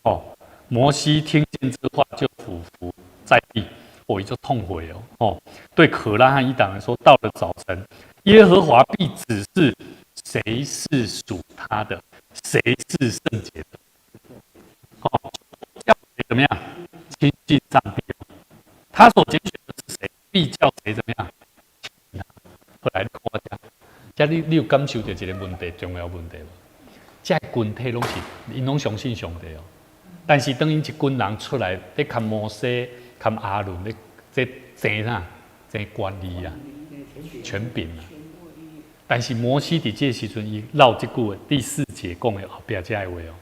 哦，摩西听见这话就俯伏在地，伊就痛悔哦。哦，对可拉和一党人说，到了早晨，耶和华必指示谁是属他的，谁是圣洁的。哦，叫谁怎么样亲近上帝？他所拣选的是谁，必叫谁怎么样？后来我讲。你有感受到一个问题，重要问题无？这群体拢是，因拢相信上帝哦。但是当因一群人出来，咧看摩西、看亚伦，咧这争啥？争管理啊，权柄啊。但是摩西伫这时阵，伊唠这句第4节讲的后壁这个话哦，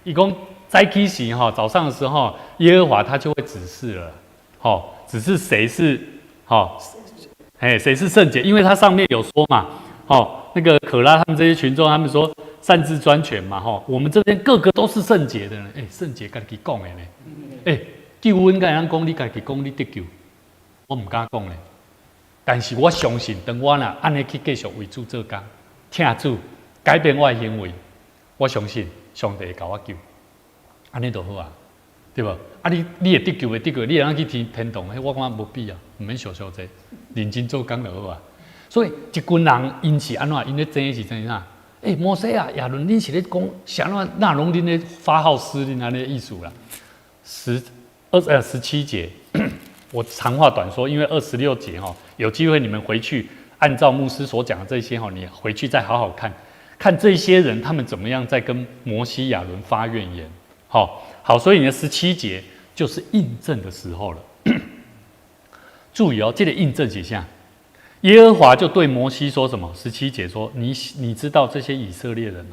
一共在起时哈，早上的时候，耶和华他就会指示了，指示谁是谁是圣洁，因为他上面有说嘛，那个可拉他们这些群众，他们说擅自专权嘛，我们这边个个都是圣洁的人，圣洁自己讲的呢，救恩该人讲，你自己讲你得救，我唔敢讲咧，但是我相信，等我啦安尼去继续为主做工，听主改变我的行为，我相信上帝会甲我救，安尼就好啊，对不？你会得救的得救，你会当去天堂，我感觉无必要，唔免想这，认真做工就好啊。所以一群人因是安怎？因咧争的是争啥？摩西啊，亚伦，恁是咧讲啥怎那拢恁咧发号施令安尼意思啦。17节，我长话短说，因为26节有机会你们回去按照牧师所讲的这些你回去再好好看看这些人他们怎么样在跟摩西亚伦发怨言。好，所以你的17节就是印证的时候了。注意这个印证几下，耶和华就对摩西说什么？17节说，你知道这些以色列人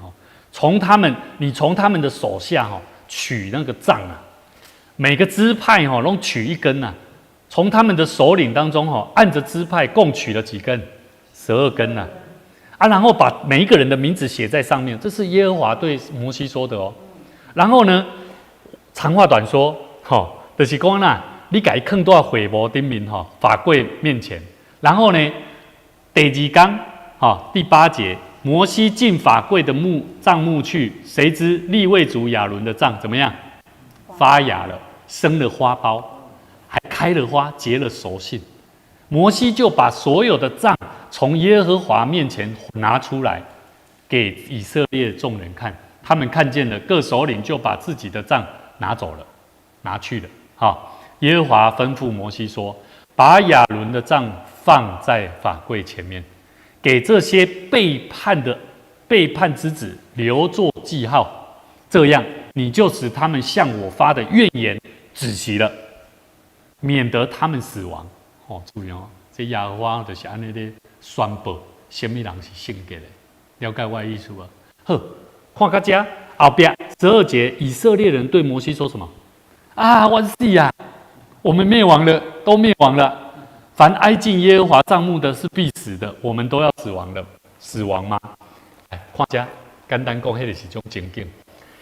你从他们的手下取那个杖啊，每个支派都取一根啊，从他们的首领当中按着支派共取了几根？12根啊，然后把每一个人的名字写在上面，这是耶和华对摩西说的哦。然后呢，长话短说，就是讲啦，你把它放在会幕顶面法柜面前，然后呢，第2天第8节，摩西进法柜的帐幕去，谁知利未族亚伦的杖怎么样？发芽了，生了花苞，还开了花，结了熟杏。摩西就把所有的杖从耶和华面前拿出来，给以色列众人看。他们看见了，各首领就把自己的杖拿走了，拿去了。耶和华吩咐摩西说：“把亚伦的杖放在法柜前面，给这些背叛之子留作记号，这样你就使他们向我发的怨言止息了，免得他们死亡。”注意这耶和华就是安尼咧宣布，什么人是圣洁的，了解我的意思啊？好。看到这后边12节，以色列人对摩西说什么？我死啊！我们灭亡了，都灭亡了。凡挨近耶和华帐幕的，是必死的。我们都要死亡了，死亡吗？看这简单讲，迄个是种情景。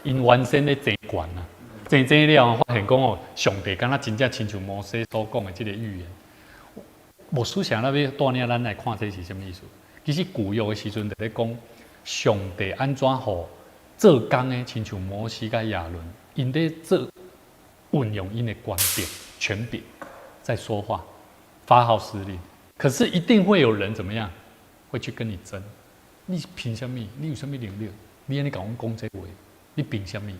因原先咧争权啊，争了，发现讲上帝敢若真正亲像摩西所讲的这个预言。牧师想要带领咱来看这是什么意思？其实旧约的时阵就咧讲，上帝安怎好？做工的，亲像摩西跟亚伦，因在运用因的权柄在说话，发号施令。可是一定会有人怎么样，会去跟你争。你凭什么？你有什么能力？你跟你讲这话，你凭什么？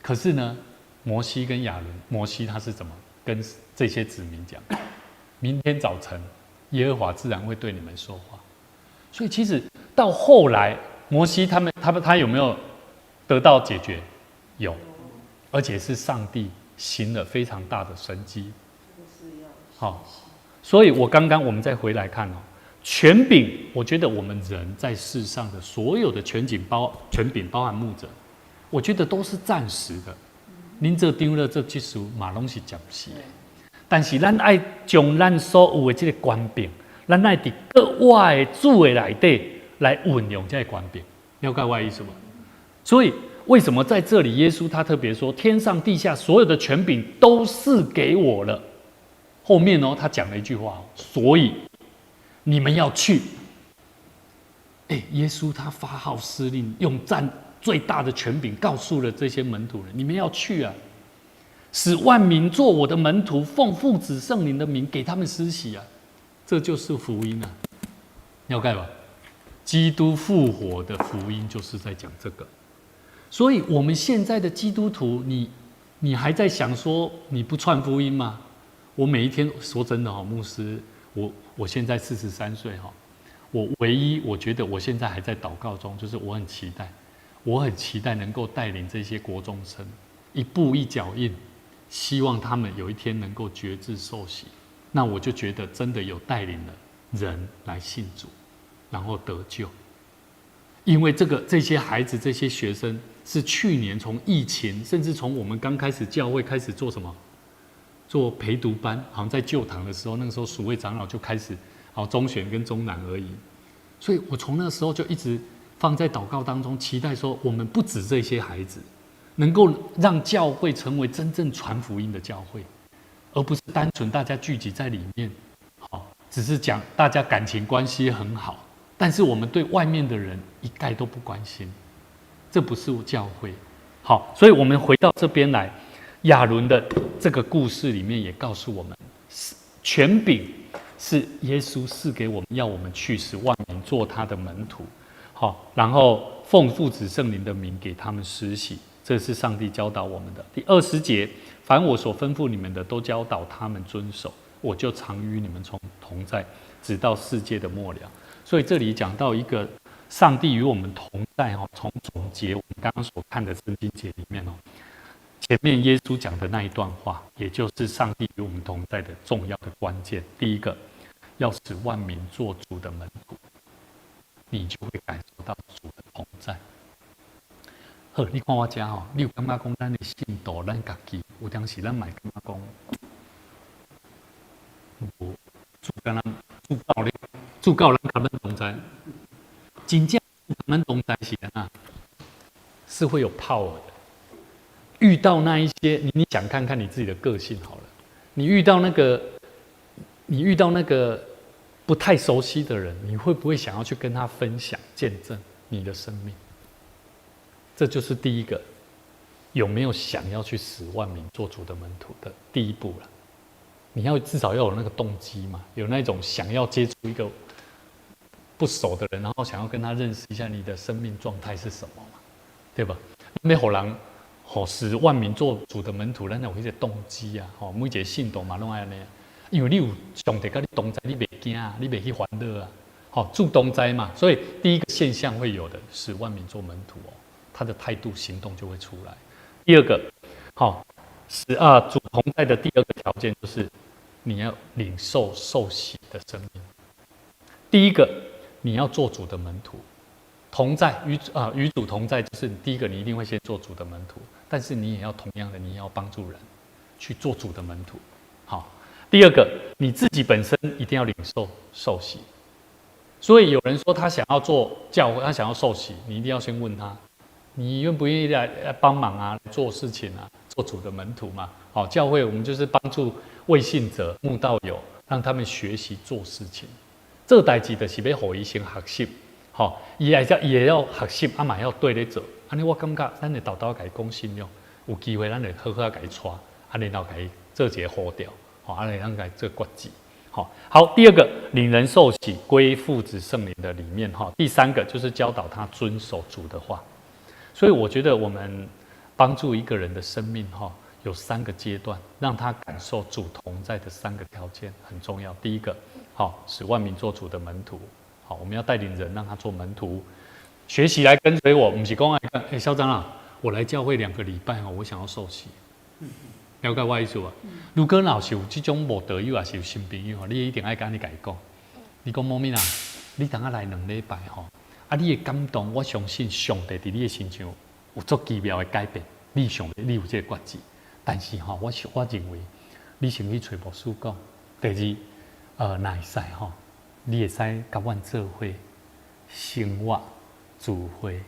可是呢，摩西跟亚伦，摩西他是怎么跟这些子民讲？明天早晨，耶和华自然会对你们说话。所以其实到后来。摩西他有没有得到解决？有，而且是上帝行了非常大的神迹。所以我们再回来看权柄，我觉得我们人在世上的所有的权柄包含牧者，我觉得都是暂时的。您这丢了这技术，马拢是暂时的。但是咱爱将咱所有的这个权柄，咱爱伫各外的主的内底。来运用这些权柄，了解我的意思吗？所以为什么在这里耶稣他特别说，天上地下所有的权柄都是给我了？后面他讲了一句话，所以你们要去。耶稣他发号施令，用最大的权柄告诉了这些门徒人，你们要去啊，使万民做我的门徒，奉父子圣灵的名给他们施洗啊，这就是福音啊，了解吧？基督复活的福音就是在讲这个，所以我们现在的基督徒，你还在想说你不传福音吗？我每一天说真的牧师，我现在43岁我觉得我现在还在祷告中，就是我很期待能够带领这些国中生一步一脚印，希望他们有一天能够决志受洗，那我就觉得真的有带领了人来信主。然后得救，因为这些孩子、这些学生是去年从疫情，甚至从我们刚开始教会开始做什么，做陪读班，好像在旧堂的时候，那个时候属位长老就开始，中选跟中南而已。所以我从那时候就一直放在祷告当中，期待说，我们不止这些孩子，能够让教会成为真正传福音的教会，而不是单纯大家聚集在里面，只是讲大家感情关系很好。但是我们对外面的人一概都不关心，这不是教会。好，所以我们回到这边来，亚伦的这个故事里面也告诉我们，权柄是耶稣赐给我们，要我们去使万民做他的门徒。好，然后奉父子圣灵的名给他们施洗，这是上帝教导我们的。第20节，凡我所吩咐你们的，都教导他们遵守，我就常与你们同在，直到世界的末了。所以这里讲到一个上帝与我们同在，从总结我们刚刚所看的圣经节里面，前面耶稣讲的那一段话，也就是上帝与我们同在的重要的关键。第一个，要使万民做主的门徒，你就会感受到主的同在。好，你看我这你有感觉讲咱的信徒，咱自己有当时咱嘛感觉讲，主教人跟咱同在，真正跟咱同在是啊，是会有 power 的。遇到那一些，你想看看你自己的个性好了。你遇到那个不太熟悉的人，你会不会想要去跟他分享、见证你的生命？这就是第一个，有没有想要去使万民做主的门徒的第一步了。你要至少要有那个动机嘛，有那种想要接触一个不熟的人，然后想要跟他认识一下你的生命状态是什么嘛，对吧？那互人使万民做主的门徒，咱有迄个动机啊，每一个信徒嘛拢爱安尼，因为你有上帝跟你同在，你袂惊啊，你袂去烦恼啊，主同在嘛，所以第一个现象会有的，使万民做门徒他的态度行动就会出来。第二个，主同在的第二个条件就是你要领受受洗的生命。第一个，你要做主的门徒，同在与主同在，就是第一个，你一定会先做主的门徒，但是你也要同样的，你也要帮助人去做主的门徒。好，第二个，你自己本身一定要领受受洗。所以有人说他想要做教会，他想要受洗，你一定要先问他，你愿不愿意来帮忙啊，做事情啊，做主的门徒嘛？好，教会我们就是帮助未信者、慕道友，让他们学习做事情。这代志就是要让伊先学习，伊也要学习，嘛要对咧做。安尼我感觉，咱会豆豆甲伊讲信用，有机会咱会好好甲伊带，然后甲伊做一个呼调，安尼咱甲伊做决志。好，第二个，领人受洗归父子圣灵的里面。第三个就是教导他遵守主的话。所以我觉得我们帮助一个人的生命有3个阶段，让他感受主同在的3个条件很重要。第一个，使万民做主的门徒。我们要带领人让他做门徒，学习来跟随我。不是说校长啊，我来教会2个礼拜我想要受洗。了解我意思啊？如果老是有这种无道友，也是有新朋友，你一定爱跟你讲。你讲某咪啦，你等下来2礼拜你的感动，我相信上帝在你的身上有足奇妙的改变。你有这个决志，但是我认为你先去找牧师讲。第二，哪会使你会使跟阮做伙生活主会，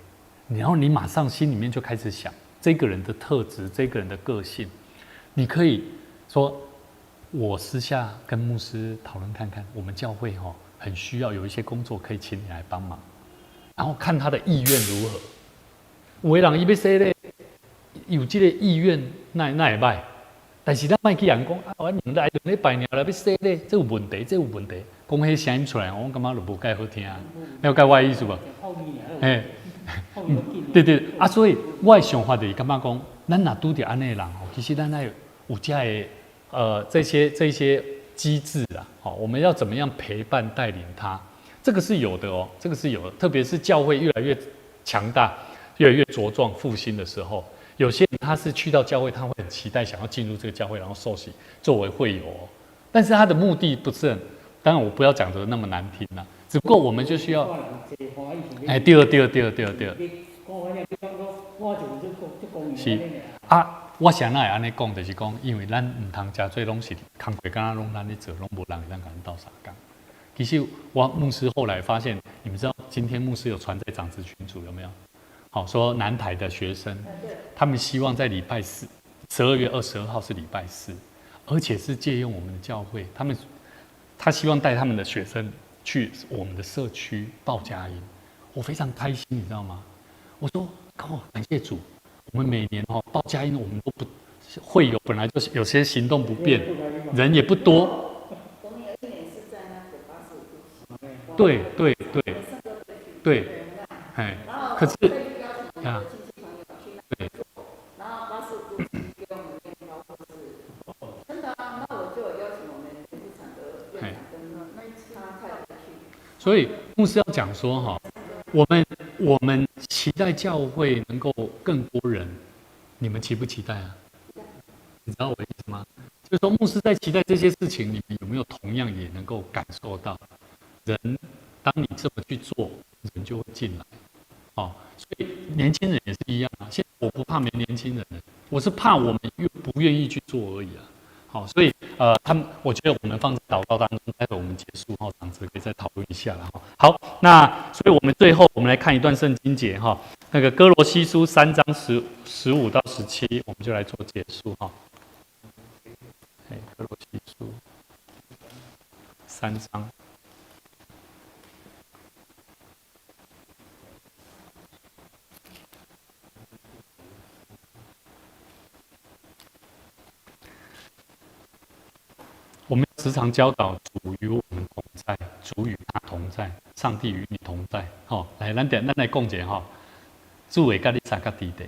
然后你马上心里面就开始想这个人的特质，这个人的个性。你可以说，我私下跟牧师讨论看看，我们教会很需要有一些工作可以请你来帮忙，然后看他的意愿如何。有的人伊要说咧，有这个意愿，那会歹。但是咱莫去人讲我2礼拜尔来要说咧，这有问题，这有问题。讲迄声音出来，我感觉就无介好听。了解我的意思无？对，所以我的想法就是感觉讲，咱若拄着安尼的人其实咱爱有这个这些机制啊，我们要怎么样陪伴带领他？这个是有的这个是有的。特别是教会越来越强大、越来越茁壮复兴的时候，有些人他是去到教会，他会很期待想要进入这个教会，然后受洗作为会友但是他的目的不是很，当然我不要讲的那么难听啦，只不过我们就需要哎，对，你讲反正你讲我就是就公允是啊，我谁哪会安尼讲，就是讲，因为咱唔通食做拢是工课，敢若拢咱咧做，拢无人会当甲咱斗相共。其实我牧师后来发现，你们知道今天牧师有传在长子群组有没有？好，说南台的学生，他们希望在礼拜四，12月22号是礼拜四，而且是借用我们的教会，他希望带他们的学生去我们的社区报佳音，我非常开心，你知道吗？我说感谢主，我们每年报佳音，我们都不会有，本来就是有些行动不便，人也不多。对，哎，可是啊，对，然后85度给我们面包，真的啊，那我就有邀请我们部长的院长跟他太太去。所以牧师要讲说我们期待教会能够更多人，你们期不期待啊？你知道我的意思吗？就是说牧师在期待这些事情，你们有没有同样也能够感受到？人，当你这么去做，人就会进来。所以年轻人也是一样啊。现在我不怕没年轻人，我是怕我们不愿意去做而已啊。所以我觉得我们放在祷告当中，待会我们结束后，长子可以再讨论一下了哈。好，那所以我们最后我们来看一段圣经节哈，那个哥罗西书3章15到17，我们就来做结束哈。哥罗西书3章。我们时常教导主与我们同在，主与他同在，上帝与你同在。来，咱来讲一下主会跟你三个地带，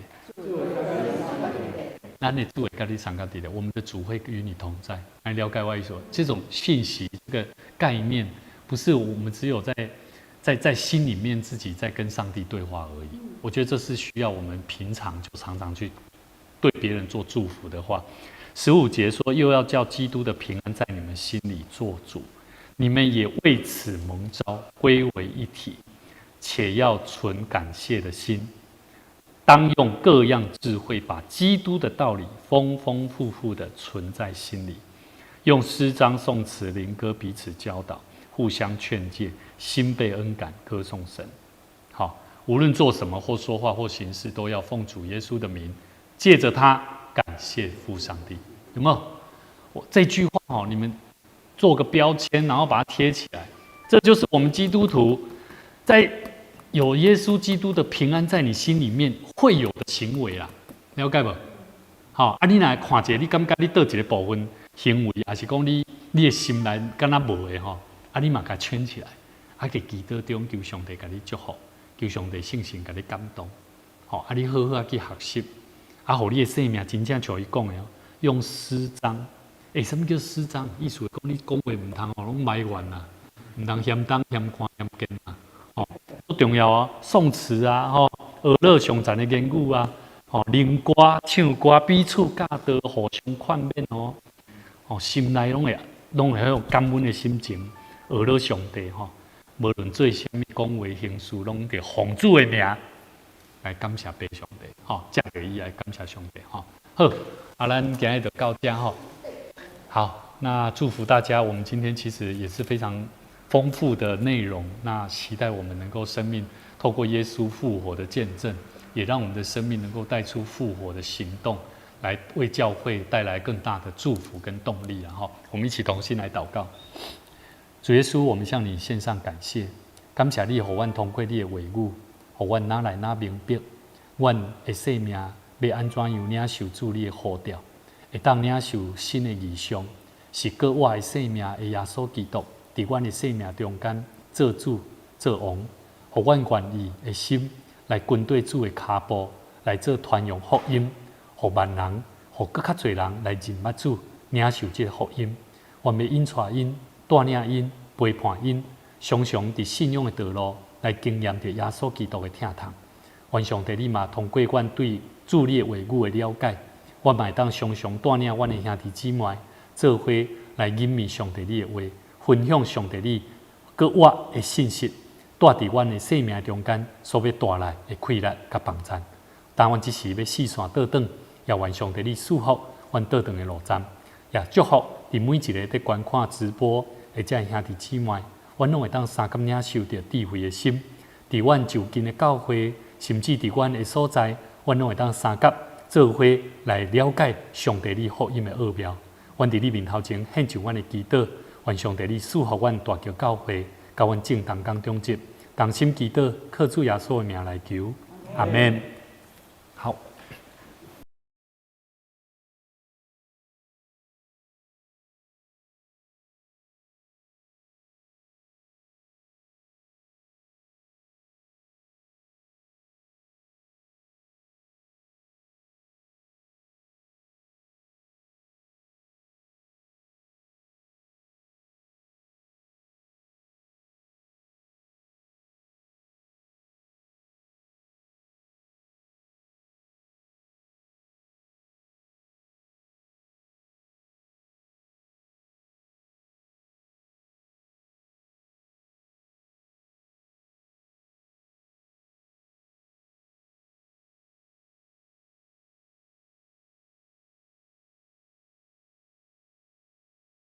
咱的主会跟你三个地带，我们的主会与你同在。来了解我意思，这种信息这个概念，不是我们只有在心里面自己在跟上帝对话而已。我觉得这是需要我们平常就常常去对别人做祝福的话。15节说，又要叫基督的平安在你们心里做主，你们也为此蒙召，归为一体，且要存感谢的心，当用各样智慧，把基督的道理丰丰富富的存在心里，用诗章、颂词、灵歌彼此教导，互相劝诫，心被恩感，歌颂神。好，无论做什么或说话或行事，都要奉主耶稣的名，借着他感谢父上帝。有没有？我这句话你们做个标签，然后把它贴起来，这就是我们基督徒在有耶稣基督的平安在你心里面会有的行为啦，了解不？好，你来看一下，你感觉你倒一个部分行为，还是讲你的心内敢若无的你嘛甲圈起来，在祈祷中求上帝甲你祝福，求上帝圣神甲你感动，你好好去学习。互你的生命真正像伊讲的用诗章，什么叫诗章？意思讲你讲话唔通拢埋怨啦，唔通嫌东嫌看嫌见啊，不重要啊，颂词啊，娱乐上赞的言语啊，灵歌、唱歌彼此教导，互相劝勉心内拢会迄种感恩的心情，娱乐上帝无论做啥物讲话行事，拢着奉主的名来感谢爸上帝，借着伊来感谢上帝，好，咱今日就到这好，那祝福大家，我们今天其实也是非常丰富的内容，那期待我们能够生命透过耶稣复活的见证，也让我们的生命能够带出复活的行动，来为教会带来更大的祝福跟动力。我们一起同心来祷告。主耶稣，我们向你献上感谢，感谢你，让我们通过你的话语，让我们哪来哪明白，我们的生命要安怎样领受主你的呼召，会当领受新的异象，是搁我的生命的耶稣基督，在我的生命中间做主做王，让我愿意的心来跟对主的脚步，来做传扬福音，让万人，让更较侪人来认捌主，领受这个福音。我们要引带因，带领因，陪伴因，常常伫信仰的道路来经验着耶稣基督的疼痛。愿上帝你嘛通过阮对主你的话语的了解，我嘛会当常常带领阮的兄弟姊妹做伙来引明上帝你的话，分享上帝你搁我的信息，带伫阮的生命中间所要带来的快乐甲帮助。当阮即时要四散倒转，也愿上帝你祝福阮倒转的路站，也祝福伫每一个伫观看直播的这兄弟姊妹，阮拢会当三感领受着智慧的心，伫阮就近的教会，甚至伫阮的所在，阮拢会当三甲做伙来了解上帝你福音的奥妙。阮伫你面头前献上阮的祈祷，愿上帝你祝福阮大桥教会，甲阮正当中中接，同心祈祷，靠主耶稣的名来求，阿门。